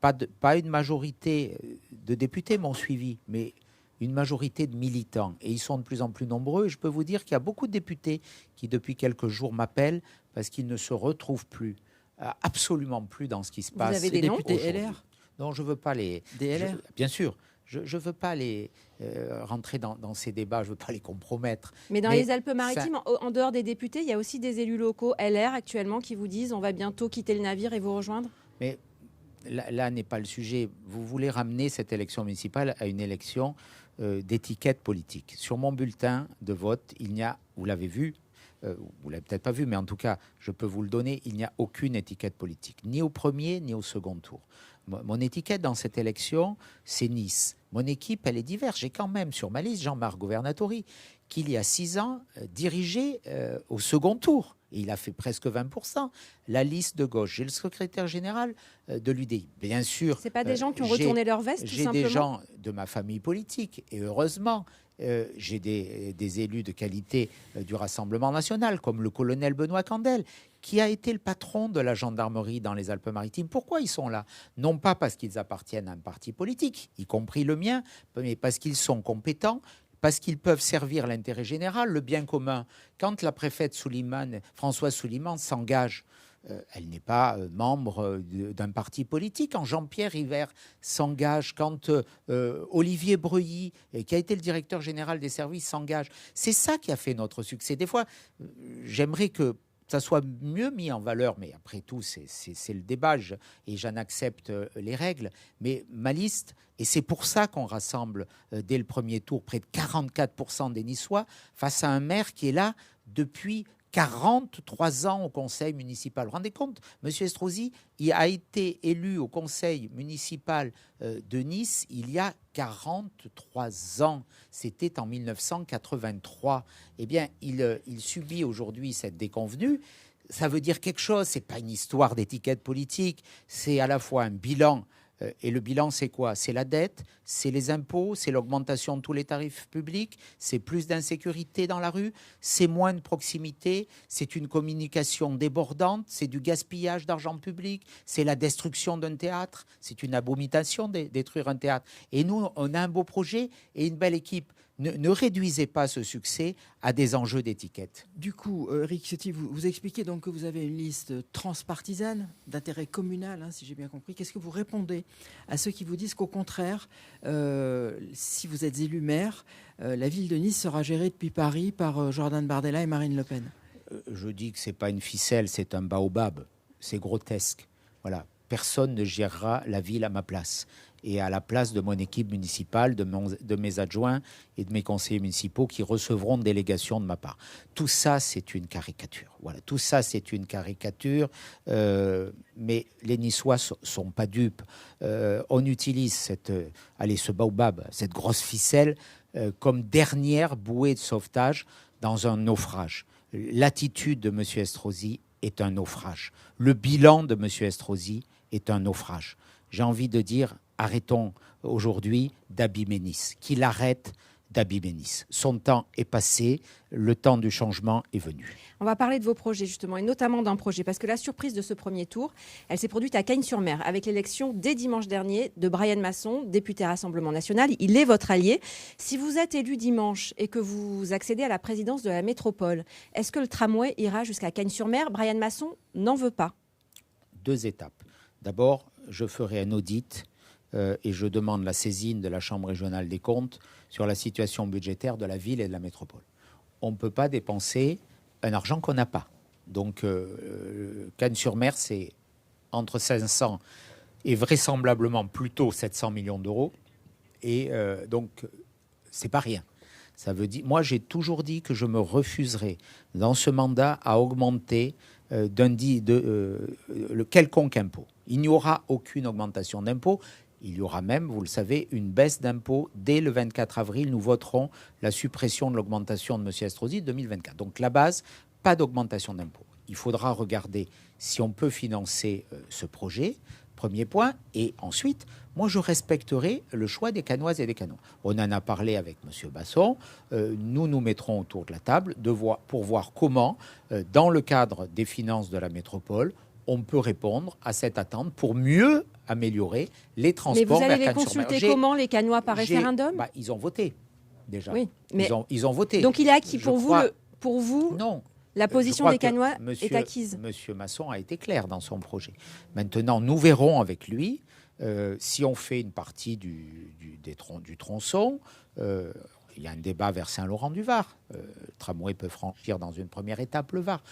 Pas une majorité de députés m'ont suivi, mais une majorité de militants. Et ils sont de plus en plus nombreux. Et je peux vous dire qu'il y a beaucoup de députés qui, depuis quelques jours, m'appellent parce qu'ils ne se retrouvent plus, absolument plus dans ce qui se passe. Vous avez des noms députés LR? Non, je ne veux pas les... Des LR? Bien sûr. Je ne veux pas les rentrer dans ces débats, je ne veux pas les compromettre. Mais dans les Alpes-Maritimes, en dehors des députés, il y a aussi des élus locaux LR actuellement qui vous disent on va bientôt quitter le navire et vous rejoindre. Mais là n'est pas le sujet. Vous voulez ramener cette élection municipale à une élection d'étiquette politique. Sur mon bulletin de vote, il n'y a, vous l'avez vu, vous l'avez peut-être pas vu, mais en tout cas, je peux vous le donner, il n'y a aucune étiquette politique, ni au premier ni au second tour. Mon étiquette dans cette élection, c'est Nice. Mon équipe, elle est diverse. J'ai quand même sur ma liste Jean-Marc Governatori, qui il y a 6 ans dirigeait au second tour. Et il a fait presque 20%. La liste de gauche. J'ai le secrétaire général de l'UDI. Bien sûr. Ce pas des gens qui ont retourné leur veste, tout simplement. J'ai des gens de ma famille politique. Et heureusement, j'ai des élus de qualité du Rassemblement national, comme le colonel Benoît Candel, qui a été le patron de la gendarmerie dans les Alpes-Maritimes. Pourquoi ils sont là? Non pas parce qu'ils appartiennent à un parti politique, y compris le mien, mais parce qu'ils sont compétents, parce qu'ils peuvent servir l'intérêt général, le bien commun. Quand la préfète Françoise Souliman s'engage, elle n'est pas membre d'un parti politique. Quand Jean-Pierre River s'engage, quand Olivier Breuilly, qui a été le directeur général des services, s'engage, c'est ça qui a fait notre succès. Des fois, j'aimerais que ça soit mieux mis en valeur, mais après tout, c'est le débat, et j'en accepte les règles. Mais ma liste, et c'est pour ça qu'on rassemble dès le premier tour près de 44% des Niçois, face à un maire qui est là depuis 43 ans au conseil municipal. Vous vous rendez compte, M. Estrosi, il a été élu au conseil municipal de Nice il y a 43 ans. C'était en 1983. Eh bien, il subit aujourd'hui cette déconvenue. Ça veut dire quelque chose. Ce n'est pas une histoire d'étiquette politique. C'est à la fois un bilan. Et le bilan, c'est quoi? C'est la dette, c'est les impôts, c'est l'augmentation de tous les tarifs publics, c'est plus d'insécurité dans la rue, c'est moins de proximité, c'est une communication débordante, c'est du gaspillage d'argent public, c'est la destruction d'un théâtre, c'est une abomination de détruire un théâtre. Et nous, on a un beau projet et une belle équipe. Ne réduisez pas ce succès à des enjeux d'étiquette. Du coup, Éric Ciotti, vous expliquez donc que vous avez une liste transpartisane, d'intérêt communal, si j'ai bien compris. Qu'est-ce que vous répondez à ceux qui vous disent qu'au contraire, si vous êtes élu maire, la ville de Nice sera gérée depuis Paris par Jordan Bardella et Marine Le Pen? Je dis que ce n'est pas une ficelle, c'est un baobab. C'est grotesque. Voilà. Personne ne gérera la ville à ma place et à la place de mon équipe municipale, de mes adjoints et de mes conseillers municipaux qui recevront une délégation de ma part. Tout ça, c'est une caricature. Voilà, tout ça, c'est une caricature. Mais les Niçois sont pas dupes. On utilise ce baobab, cette grosse ficelle, comme dernière bouée de sauvetage dans un naufrage. L'attitude de M. Estrosi est un naufrage. Le bilan de M. Estrosi est un naufrage. J'ai envie de dire, arrêtons aujourd'hui d'abîmer Nice. Qu'il arrête d'abîmer Nice. Son temps est passé, le temps du changement est venu. On va parler de vos projets justement, et notamment d'un projet, parce que la surprise de ce premier tour, elle s'est produite à Cagnes-sur-Mer, avec l'élection dès dimanche dernier de Brian Masson, député Rassemblement National. Il est votre allié. Si vous êtes élu dimanche et que vous accédez à la présidence de la métropole, est-ce que le tramway ira jusqu'à Cagnes-sur-Mer? Brian Masson n'en veut pas. 2 étapes. D'abord, je ferai un audit et je demande la saisine de la Chambre régionale des comptes sur la situation budgétaire de la ville et de la métropole. On ne peut pas dépenser un argent qu'on n'a pas. Donc, Cagnes-sur-Mer, c'est entre 500 et vraisemblablement plutôt 700 millions d'euros. Et donc, c'est pas rien. Ça veut dire, moi, j'ai toujours dit que je me refuserais dans ce mandat à augmenter le quelconque impôt. Il n'y aura aucune augmentation d'impôt. Il y aura même, vous le savez, une baisse d'impôt. Dès le 24 avril, nous voterons la suppression de l'augmentation de M. Estrosi de 2024. Donc la base, pas d'augmentation d'impôt. Il faudra regarder si on peut financer ce projet Premier point. Et ensuite, moi, je respecterai le choix des Canoises et des Canois. On en a parlé avec M. Basson. Nous nous mettrons autour de la table pour voir comment, dans le cadre des finances de la métropole, on peut répondre à cette attente pour mieux améliorer les transports. Mais vous allez vers les consulter comment, les Canois, par référendum? Ils ont voté, déjà. Oui, mais ils ont voté. Donc il est acquis pour vous Non. La position des Canois est acquise. Monsieur Masson a été clair dans son projet. Maintenant, nous verrons avec lui si on fait une partie du tronçon. Il y a un débat vers Saint-Laurent-du-Var. Le tramway peut franchir dans une première étape le Var.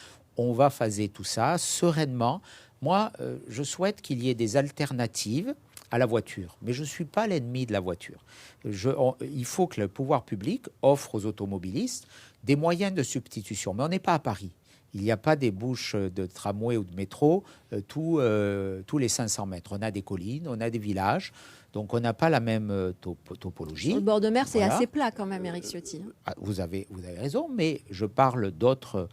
On va phaser tout ça sereinement. Moi, je souhaite qu'il y ait des alternatives à la voiture. Mais je ne suis pas l'ennemi de la voiture. Il faut que le pouvoir public offre aux automobilistes des moyens de substitution. Mais on n'est pas à Paris. Il n'y a pas des bouches de tramway ou de métro tous les 500 mètres. On a des collines, on a des villages. Donc, on n'a pas la même topologie. Sur le bord de mer, c'est assez plat quand même, Éric Ciotti. Vous avez raison, mais je parle d'autres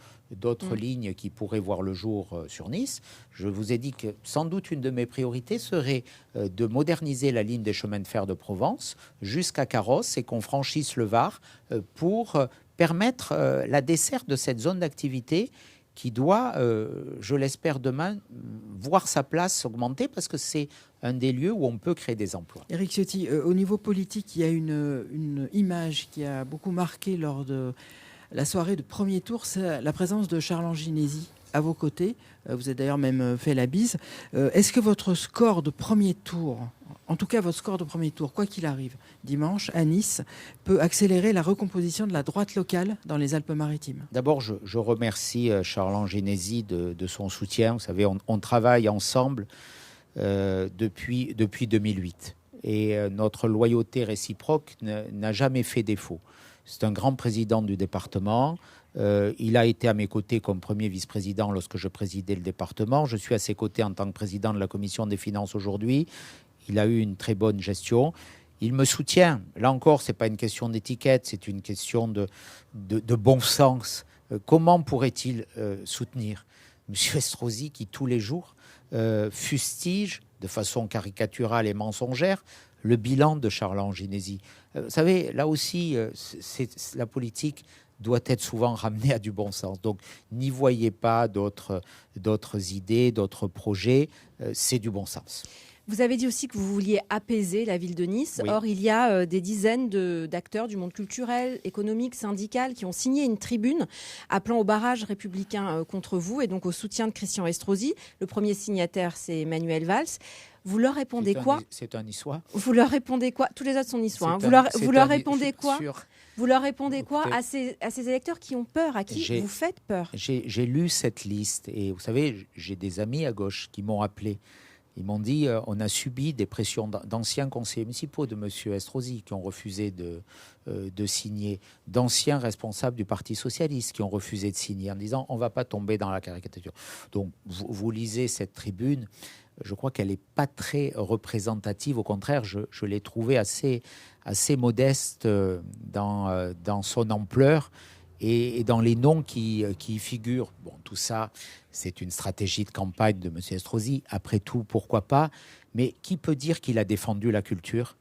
lignes qui pourraient voir le jour sur Nice. Je vous ai dit que sans doute une de mes priorités serait de moderniser la ligne des chemins de fer de Provence jusqu'à Carrosse et qu'on franchisse le Var pour permettre la desserte de cette zone d'activité qui doit, je l'espère demain, voir sa place augmenter parce que c'est un des lieux où on peut créer des emplois. Éric Ciotti, au niveau politique, il y a une image qui a beaucoup marqué lors de la soirée de premier tour, c'est la présence de Charles Angynesi à vos côtés. Vous avez d'ailleurs même fait la bise. Est-ce que votre score de premier tour, en tout cas votre score de premier tour, quoi qu'il arrive, dimanche à Nice, peut accélérer la recomposition de la droite locale dans les Alpes-Maritimes? D'abord, je remercie Charles Angynesi de son soutien. Vous savez, on travaille ensemble depuis 2008. Et notre loyauté réciproque n'a jamais fait défaut. C'est un grand président du département. Il a été à mes côtés comme premier vice-président lorsque je présidais le département. Je suis à ses côtés en tant que président de la commission des finances aujourd'hui. Il a eu une très bonne gestion. Il me soutient. Là encore, ce n'est pas une question d'étiquette, c'est une question de bon sens. Comment pourrait-il soutenir M. Estrosi qui, tous les jours, fustige de façon caricaturale et mensongère le bilan de Charles Angynesi? Vous savez, là aussi, la politique doit être souvent ramenée à du bon sens. Donc, n'y voyez pas d'autres idées, d'autres projets. C'est du bon sens. Vous avez dit aussi que vous vouliez apaiser la ville de Nice. Oui. Or, il y a des dizaines d'acteurs du monde culturel, économique, syndical qui ont signé une tribune appelant au barrage républicain contre vous et donc au soutien de Christian Estrosi. Le premier signataire, c'est Manuel Valls. Vous leur répondez quoi? C'est un Niçois. Vous leur répondez quoi? Tous les autres sont niçois. Hein. Vous leur répondez quoi? Vous leur répondez quoi à ces électeurs qui ont peur, à qui vous faites peur? J'ai lu cette liste et vous savez, j'ai des amis à gauche qui m'ont appelé. Ils m'ont dit on a subi des pressions d'anciens conseillers municipaux de M. Estrosi qui ont refusé de signer, d'anciens responsables du Parti socialiste qui ont refusé de signer en disant on ne va pas tomber dans la caricature. Donc vous lisez cette tribune, je crois qu'elle n'est pas très représentative. Au contraire, je l'ai trouvée assez modeste dans son ampleur et dans les noms qui y figurent. Bon, tout ça, c'est une stratégie de campagne de M. Estrosi. Après tout, pourquoi pas? Mais qui peut dire qu'il a défendu la culture?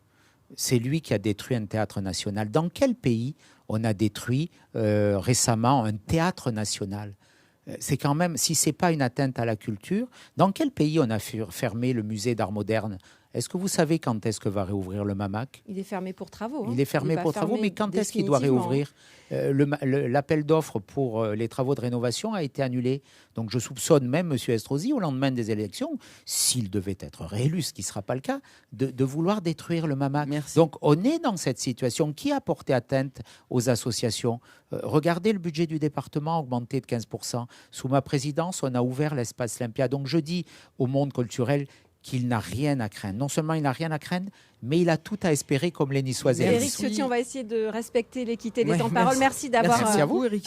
C'est lui qui a détruit un théâtre national. Dans quel pays on a détruit récemment un théâtre national? C'est quand même, si ce n'est pas une atteinte à la culture, dans quel pays on a fermé le musée d'art moderne? Est-ce que vous savez quand est-ce que va réouvrir le MAMAC? Il est fermé pour travaux. Il est fermé pour travaux, mais quand est-ce qu'il doit réouvrir? L'appel d'offres pour les travaux de rénovation a été annulé. Donc je soupçonne même M. Estrosi, au lendemain des élections, s'il devait être réélu, ce qui ne sera pas le cas, de vouloir détruire le MAMAC. Merci. Donc on est dans cette situation. Qui a porté atteinte aux associations? Regardez le budget du département augmenté de 15%. Sous ma présidence, on a ouvert l'espace Olympia. Donc je dis au monde culturel qu'il n'a rien à craindre. Non seulement il n'a rien à craindre, mais il a tout à espérer comme les Niçois. Éric Ciotti, on va essayer de respecter l'équité des temps de parole. Merci d'avoir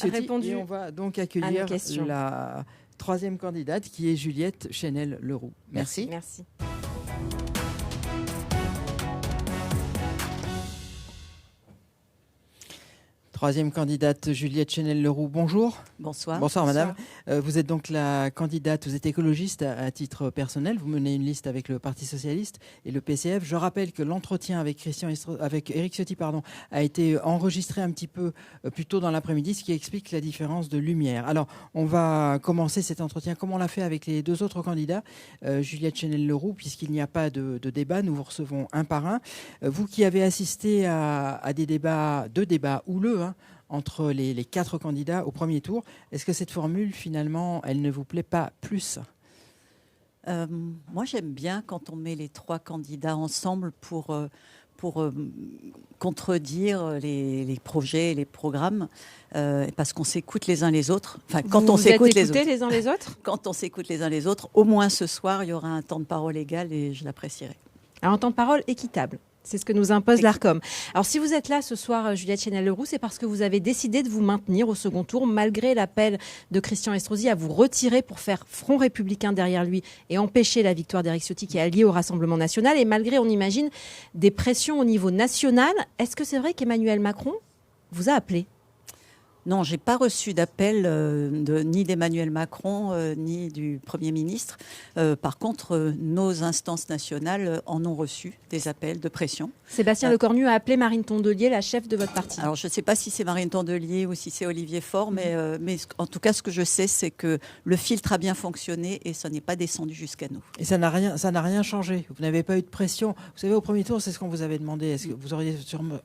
répondu. Et on va donc accueillir la troisième candidate qui est Juliette Chenel-Leroux. Merci. Merci. Troisième candidate, Juliette Chenel-Leroux, bonjour. Bonsoir. Bonsoir madame. Vous êtes donc la candidate, vous êtes écologiste à titre personnel, vous menez une liste avec le Parti Socialiste et le PCF. Je rappelle que l'entretien avec Éric Ciotti a été enregistré un petit peu plus tôt dans l'après-midi, ce qui explique la différence de lumière. Alors, on va commencer cet entretien comme on l'a fait avec les deux autres candidats, Juliette Chenel-Leroux, puisqu'il n'y a pas de débat, nous vous recevons un par un. Vous qui avez assisté à deux débats houleux, entre les quatre candidats au premier tour. Est-ce que cette formule, finalement, elle ne vous plaît pas plus ? Moi, j'aime bien quand on met les trois candidats ensemble pour contredire les projets et les programmes, parce qu'on s'écoute les uns les autres. Enfin, quand on s'écoute les uns les autres. Quand on s'écoute les uns les autres, au moins ce soir, il y aura un temps de parole égal et je l'apprécierai. Alors, un temps de parole équitable. C'est ce que nous impose l'ARCOM. Alors, si vous êtes là ce soir, Juliette Chenel-Leroux, c'est parce que vous avez décidé de vous maintenir au second tour, malgré l'appel de Christian Estrosi à vous retirer pour faire front républicain derrière lui et empêcher la victoire d'Éric Ciotti qui est allié au Rassemblement national. Et malgré, on imagine, des pressions au niveau national. Est-ce que c'est vrai qu'Emmanuel Macron vous a appelé ? Non, je n'ai pas reçu d'appel ni d'Emmanuel Macron ni du Premier ministre. Par contre, nos instances nationales en ont reçu des appels de pression. Sébastien Lecornu a appelé Marine Tondelier, la chef de votre parti. Alors, je ne sais pas si c'est Marine Tondelier ou si c'est Olivier Faure, mais en tout cas, ce que je sais, c'est que le filtre a bien fonctionné et ça n'est pas descendu jusqu'à nous. Et ça n'a rien changé. Vous n'avez pas eu de pression. Vous savez, au premier tour, c'est ce qu'on vous avait demandé. Est-ce que vous auriez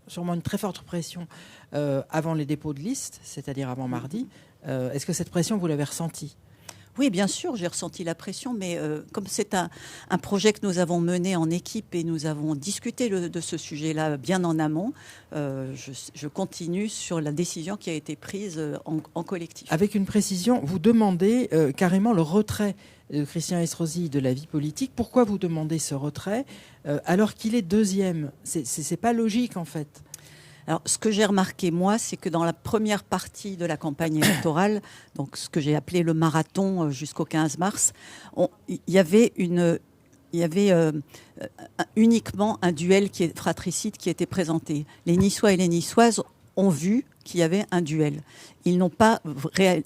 sûrement une très forte pression avant les dépôts de liste, c'est-à-dire avant mardi. Est-ce que cette pression, vous l'avez ressentie ? Oui, bien sûr, j'ai ressenti la pression, mais comme c'est un projet que nous avons mené en équipe et nous avons discuté de ce sujet-là bien en amont, je continue sur la décision qui a été prise en collectif. Avec une précision, vous demandez carrément le retrait de Christian Estrosi de la vie politique. Pourquoi vous demandez ce retrait alors qu'il est deuxième ? C'est pas logique en fait. Alors, ce que j'ai remarqué, moi, c'est que dans la première partie de la campagne électorale, donc ce que j'ai appelé le marathon jusqu'au 15 mars, il y avait uniquement un duel fratricide qui était présenté. Les Niçois et les Niçoises ont vu qu'il y avait un duel. Ils n'ont pas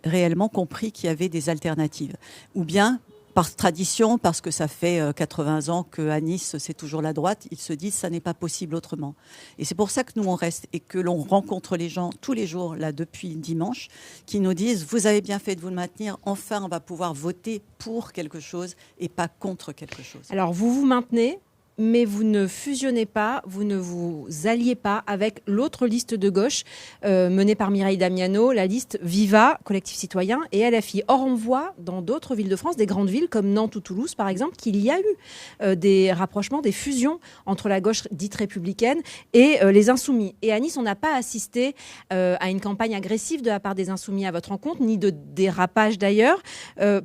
réellement compris qu'il y avait des alternatives. Ou bien, par tradition, parce que ça fait 80 ans qu'à Nice, c'est toujours la droite, ils se disent que ça n'est pas possible autrement. Et c'est pour ça que nous, on reste et que l'on rencontre les gens tous les jours, là, depuis dimanche, qui nous disent « Vous avez bien fait de vous maintenir, enfin, on va pouvoir voter pour quelque chose et pas contre quelque chose. » Alors, vous vous maintenez, mais vous ne fusionnez pas, vous ne vous alliez pas avec l'autre liste de gauche menée par Mireille Damiano, la liste Viva, Collectif Citoyen et LFI. Or, on voit dans d'autres villes de France, des grandes villes comme Nantes ou Toulouse, par exemple, qu'il y a eu des rapprochements, des fusions entre la gauche dite républicaine et les Insoumis. Et à Nice, on n'a pas assisté à une campagne agressive de la part des Insoumis à votre rencontre, ni de dérapage d'ailleurs.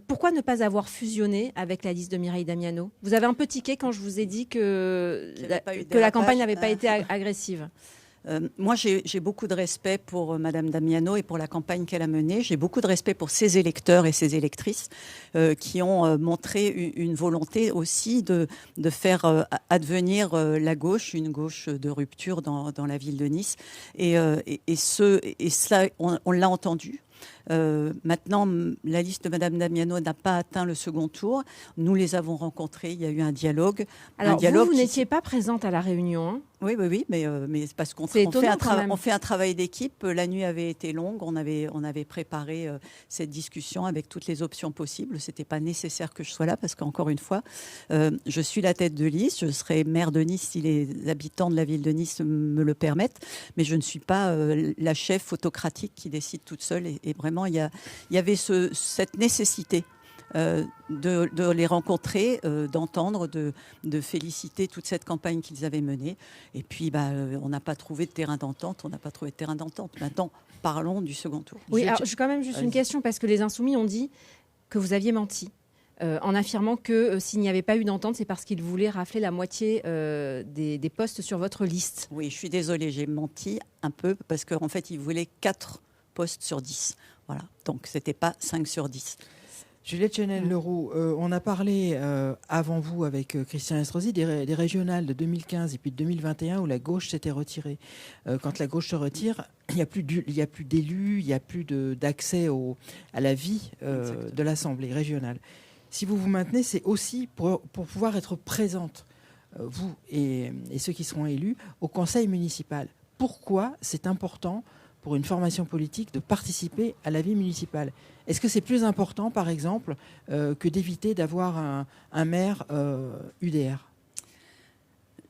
Pourquoi ne pas avoir fusionné avec la liste de Mireille Damiano ? Vous avez un peu tiqué quand je vous ai dit que la campagne n'avait pas été agressive. Moi, j'ai beaucoup de respect pour Madame Damiano et pour la campagne qu'elle a menée. J'ai beaucoup de respect pour ses électeurs et ses électrices qui ont montré une volonté aussi de faire advenir la gauche, une gauche de rupture dans la ville de Nice. Et cela, on l'a entendu. Maintenant, la liste de Madame Damiano n'a pas atteint le second tour. Nous les avons rencontrés. Il y a eu un dialogue. Alors, vous n'étiez pas présente à la réunion, hein ? Oui, mais c'est parce qu'on fait un travail d'équipe. La nuit avait été longue. On avait préparé cette discussion avec toutes les options possibles. C'était pas nécessaire que je sois là parce qu'encore une fois, je suis la tête de liste. Je serai maire de Nice si les habitants de la ville de Nice me le permettent. Mais je ne suis pas la chef autocratique qui décide toute seule. Et vraiment, il y avait cette nécessité de les rencontrer, d'entendre, de féliciter toute cette campagne qu'ils avaient menée. Et puis, on n'a pas trouvé de terrain d'entente. Maintenant, parlons du second tour. Oui, alors j'ai quand même juste une question, parce que les Insoumis ont dit que vous aviez menti. En affirmant que s'il n'y avait pas eu d'entente, c'est parce qu'ils voulaient rafler la moitié des postes sur votre liste. Oui, je suis désolée, j'ai menti un peu, parce qu'en fait, ils voulaient 4 postes sur 10. Voilà. Donc, ce n'était pas 5 sur 10. Juliette Chenel-Leroux, on a parlé avant vous avec Christian Estrosi des régionales de 2015 et puis de 2021 où la gauche s'était retirée. Quand la gauche se retire, il n'y a plus d'élus, il n'y a plus d'accès à la vie de l'Assemblée régionale. Si vous vous maintenez, c'est aussi pour pouvoir être présente, vous et ceux qui seront élus, au conseil municipal. Pourquoi c'est important pour une formation politique de participer à la vie municipale? Est-ce que c'est plus important, par exemple, que d'éviter d'avoir un maire UDR?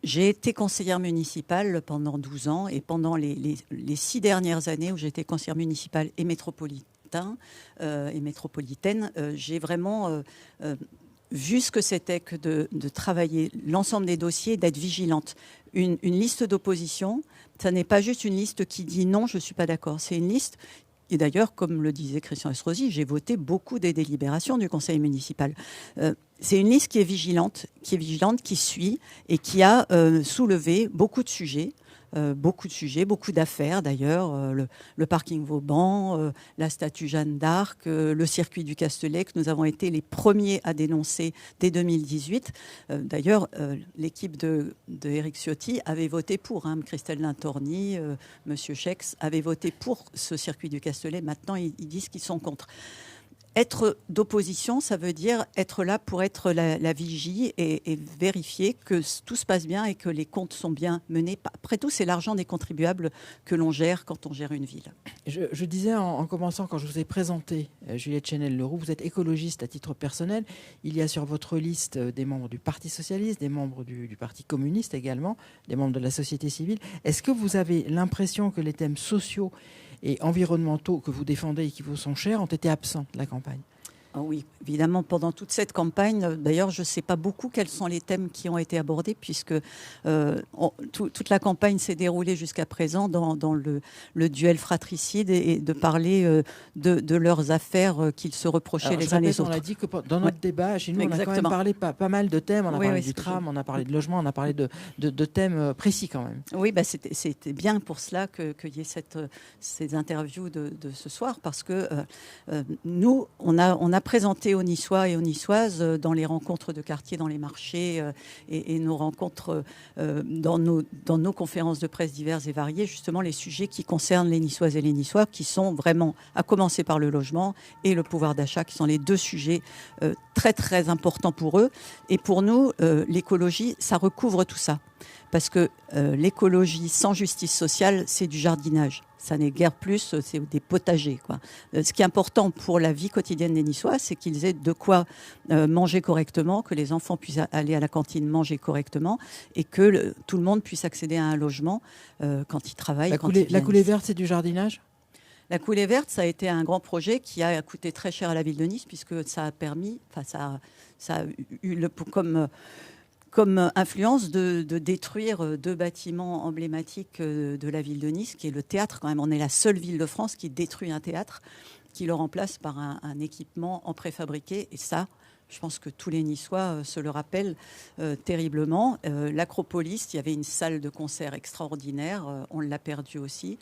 J'ai été conseillère municipale pendant 12 ans et pendant les 6 dernières années où j'étais conseillère municipale et métropolitaine, j'ai vraiment vu ce que c'était que de travailler l'ensemble des dossiers, d'être vigilante. Une liste d'opposition, ça n'est pas juste une liste qui dit non, je ne suis pas d'accord. C'est une liste. Et d'ailleurs, comme le disait Christian Estrosi, j'ai voté beaucoup des délibérations du conseil municipal. C'est une liste qui est vigilante, qui suit et qui a soulevé beaucoup de sujets, beaucoup d'affaires d'ailleurs, le parking Vauban, la statue Jeanne d'Arc, le circuit du Castellet, que nous avons été les premiers à dénoncer dès 2018. D'ailleurs, l'équipe de Éric Ciotti avait voté pour, Christelle Lintorni, Monsieur Chex avait voté pour ce circuit du Castellet. Maintenant, ils disent qu'ils sont contre. Être d'opposition, ça veut dire être là pour être la vigie et vérifier que tout se passe bien et que les comptes sont bien menés. Après tout, c'est l'argent des contribuables que l'on gère quand on gère une ville. Je disais en commençant, quand je vous ai présenté Juliette Chenel-Leroux, vous êtes écologiste à titre personnel. Il y a sur votre liste des membres du Parti socialiste, des membres du Parti communiste également, des membres de la société civile. Est-ce que vous avez l'impression que les thèmes sociaux et environnementaux que vous défendez et qui vous sont chers ont été absents de la campagne? Oui, évidemment, pendant toute cette campagne, d'ailleurs, je ne sais pas beaucoup quels sont les thèmes qui ont été abordés, puisque toute la campagne s'est déroulée jusqu'à présent dans le duel fratricide et de parler de leurs affaires qu'ils se reprochaient les uns les autres. On a dit que dans notre débat, chez nous, on a quand même parlé pas mal de thèmes. On a parlé du tram, on a parlé de logement, on a parlé de thèmes précis quand même. Oui, c'était bien pour cela qu'il y ait ces interviews de ce soir, parce que nous, on a présenté aux Niçois et aux Niçoises dans les rencontres de quartier, dans les marchés et nos rencontres dans nos conférences de presse diverses et variées, justement les sujets qui concernent les Niçoises et les Niçois, qui sont vraiment, à commencer par le logement et le pouvoir d'achat, qui sont les deux sujets très très importants pour eux. Et pour nous, l'écologie, ça recouvre tout ça. Parce que l'écologie sans justice sociale, c'est du jardinage. Ça n'est guère plus, c'est des potagers, quoi. Ce qui est important pour la vie quotidienne des Niçois, c'est qu'ils aient de quoi manger correctement, que les enfants puissent aller à la cantine manger correctement et que tout le monde puisse accéder à un logement quand ils travaillent. La coulée verte, c'est du jardinage ? La coulée verte, ça a été un grand projet qui a coûté très cher à la ville de Nice, puisque ça a permis, ça a eu comme influence de détruire 2 bâtiments emblématiques de la ville de Nice, qui est le théâtre. Quand même, on est la seule ville de France qui détruit un théâtre, qui le remplace par un équipement en préfabriqué. Et ça, je pense que tous les Niçois se le rappellent terriblement. L'Acropolis, il y avait une salle de concert extraordinaire. On l'a perdue aussi.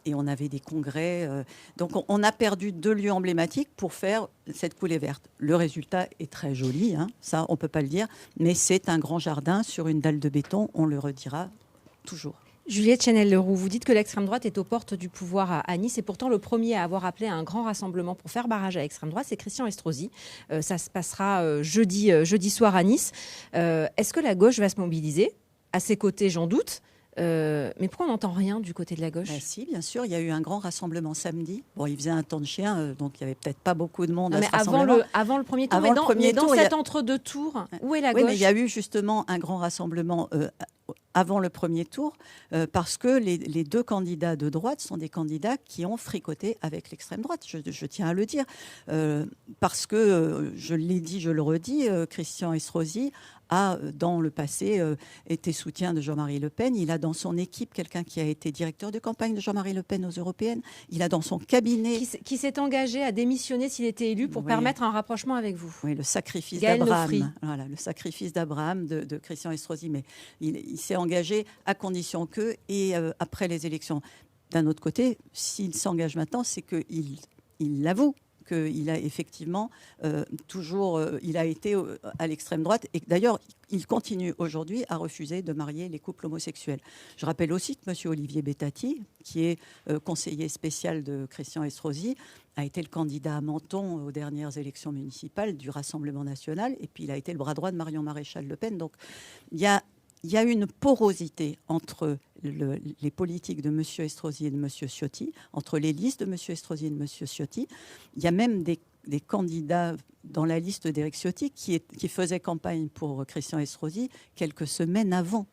Et on avait des congrès. Donc, on a perdu 2 lieux emblématiques pour faire cette coulée verte. Le résultat est très joli, ça, on ne peut pas le dire. Mais c'est un grand jardin sur une dalle de béton. On le redira toujours. Juliette Chenel-Leroux, vous dites que l'extrême droite est aux portes du pouvoir à Nice et pourtant le premier à avoir appelé à un grand rassemblement pour faire barrage à l'extrême droite, c'est Christian Estrosi. Ça se passera jeudi soir à Nice. Est-ce que la gauche va se mobiliser ? À ses côtés, j'en doute. Mais pourquoi on n'entend rien du côté de la gauche ? Si, bien sûr, il y a eu un grand rassemblement samedi. Bon, il faisait un temps de chien, donc il n'y avait peut-être pas beaucoup de monde. Non, mais avant le premier tour, dans cet entre-deux tours, où est la gauche ? Oui, mais il y a eu justement un grand rassemblement avant le premier tour, parce que les 2 candidats de droite sont des candidats qui ont fricoté avec l'extrême droite, je tiens à le dire. Parce que, je l'ai dit, je le redis, Christian Estrosi a, dans le passé, été soutien de Jean-Marie Le Pen. Il a dans son équipe quelqu'un qui a été directeur de campagne de Jean-Marie Le Pen aux européennes. Il a dans son cabinet... Qui s'est engagé à démissionner s'il était élu pour permettre un rapprochement avec vous. Oui, le sacrifice d'Abraham. Voilà, le sacrifice d'Abraham de Christian Estrosi. Mais il s'est engagé à condition que, et après les élections. D'un autre côté, s'il s'engage maintenant, c'est qu'il l'avoue qu'il a effectivement il a été à l'extrême droite, et d'ailleurs, il continue aujourd'hui à refuser de marier les couples homosexuels. Je rappelle aussi que M. Olivier Bettati, qui est conseiller spécial de Christian Estrosi, a été le candidat à Menton aux dernières élections municipales du Rassemblement national, et puis il a été le bras droit de Marion Maréchal Le Pen. Donc il y a une porosité entre les politiques de M. Estrosi et de M. Ciotti, entre les listes de M. Estrosi et de M. Ciotti. Il y a même des candidats dans la liste d'Éric Ciotti qui faisaient campagne pour Christian Estrosi quelques semaines avant.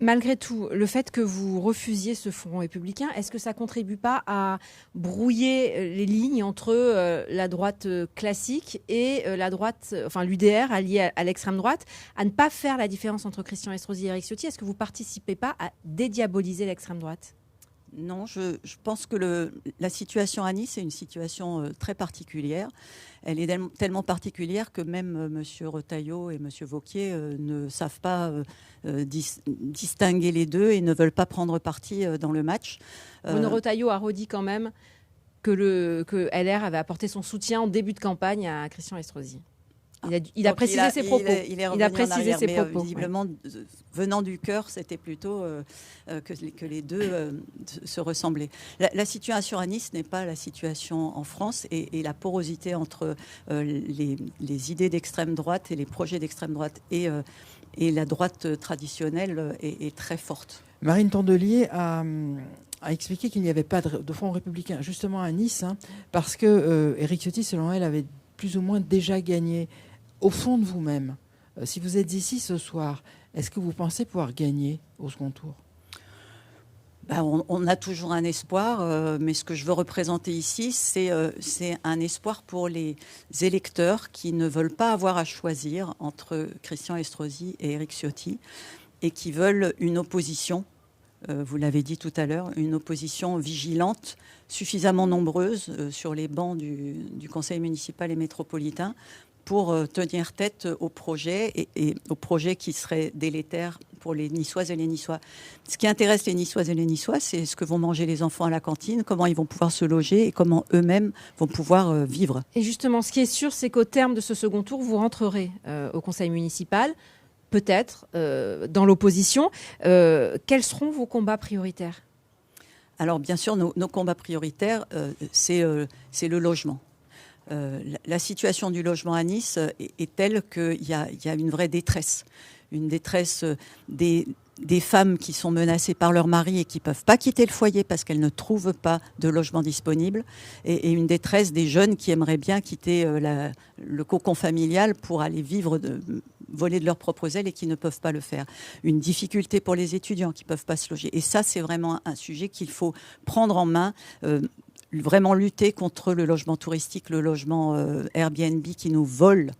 Malgré tout, le fait que vous refusiez ce Front républicain, est-ce que ça ne contribue pas à brouiller les lignes entre la droite classique et la droite, enfin l'UDR alliée à l'extrême droite, à ne pas faire la différence entre Christian Estrosi et Éric Ciotti? Est-ce que vous ne participez pas à dédiaboliser l'extrême droite? Non, je pense que la situation à Nice est une situation très particulière. Elle est tellement particulière que même M. Retailleau et M. Wauquiez ne savent pas distinguer les deux et ne veulent pas prendre parti dans le match. Bruno Retailleau a redit quand même que LR avait apporté son soutien en début de campagne à Christian Estrosi. Il a précisé ses propos. Il a précisé ses propos. Visiblement, venant du cœur, c'était plutôt que les deux se ressemblaient. La situation à Nice n'est pas la situation en France, et la porosité entre les idées d'extrême droite et les projets d'extrême droite et la droite traditionnelle est très forte. Marine Tondelier a expliqué qu'il n'y avait pas de Front républicain, justement à Nice, parce que Éric Ciotti, selon elle, avait plus ou moins déjà gagné. Au fond de vous-même, si vous êtes ici ce soir, est-ce que vous pensez pouvoir gagner au second tour? On a toujours un espoir, mais ce que je veux représenter ici, c'est un espoir pour les électeurs qui ne veulent pas avoir à choisir entre Christian Estrosi et Éric Ciotti, et qui veulent une opposition, vous l'avez dit tout à l'heure, une opposition vigilante, suffisamment nombreuse sur les bancs du conseil municipal et métropolitain, pour tenir tête aux projets et aux projets qui seraient délétères pour les Niçoises et les Niçois. Ce qui intéresse les Niçoises et les Niçois, c'est ce que vont manger les enfants à la cantine, comment ils vont pouvoir se loger et comment eux-mêmes vont pouvoir vivre. Et justement, ce qui est sûr, c'est qu'au terme de ce second tour, vous rentrerez au conseil municipal, peut-être dans l'opposition. Quels seront vos combats prioritaires? Alors, bien sûr, nos combats prioritaires, c'est le logement. La situation du logement à Nice est telle qu'il y a une vraie détresse. Une détresse des femmes qui sont menacées par leur mari et qui ne peuvent pas quitter le foyer parce qu'elles ne trouvent pas de logement disponible. Et une détresse des jeunes qui aimeraient bien quitter le cocon familial pour aller voler de leurs propres ailes et qui ne peuvent pas le faire. Une difficulté pour les étudiants qui ne peuvent pas se loger. Et ça, c'est vraiment un sujet qu'il faut prendre en main. Vraiment lutter contre le logement touristique, le logement Airbnb qui nous vole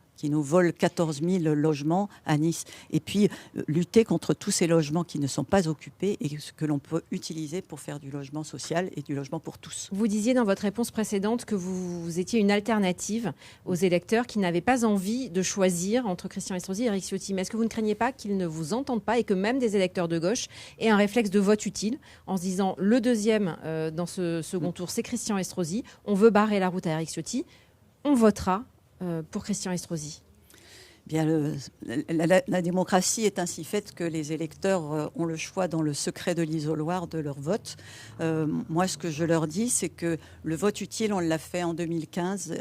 14 000 logements à Nice. Et puis lutter contre tous ces logements qui ne sont pas occupés et que l'on peut utiliser pour faire du logement social et du logement pour tous. Vous disiez dans votre réponse précédente que vous étiez une alternative aux électeurs qui n'avaient pas envie de choisir entre Christian Estrosi et Éric Ciotti. Mais est-ce que vous ne craignez pas qu'ils ne vous entendent pas et que même des électeurs de gauche aient un réflexe de vote utile en se disant le deuxième dans ce second tour, c'est Christian Estrosi, on veut barrer la route à Éric Ciotti, on votera pour Christian Estrosi? Bien, la démocratie est ainsi faite que les électeurs ont le choix dans le secret de l'isoloir de leur vote. Moi, ce que je leur dis, c'est que le vote utile, on l'a fait en 2015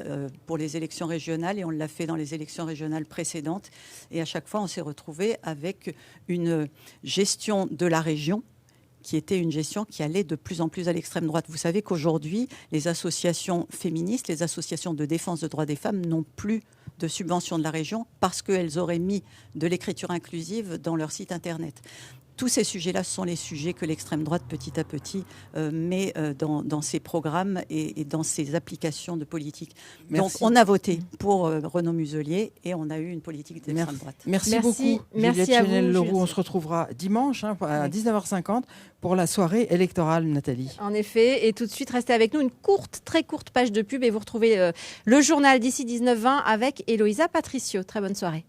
pour les élections régionales et on l'a fait dans les élections régionales précédentes. Et à chaque fois, on s'est retrouvé avec une gestion de la région qui était une gestion qui allait de plus en plus à l'extrême droite. Vous savez qu'aujourd'hui, les associations féministes, les associations de défense des droits des femmes n'ont plus de subventions de la région parce qu'elles auraient mis de l'écriture inclusive dans leur site internet. Tous ces sujets-là sont les sujets que l'extrême droite, petit à petit, met dans ses programmes et dans ses applications de politique. Merci. Donc, on a voté pour Renaud Muselier et on a eu une politique d'extrême droite. Merci beaucoup. Merci à vous. Leroux. On se retrouvera dimanche à 19h50 pour la soirée électorale, Nathalie. En effet, et tout de suite, restez avec nous. Une très courte page de pub et vous retrouvez le journal d'ici 19h20 avec Héloïsa Patricio. Très bonne soirée.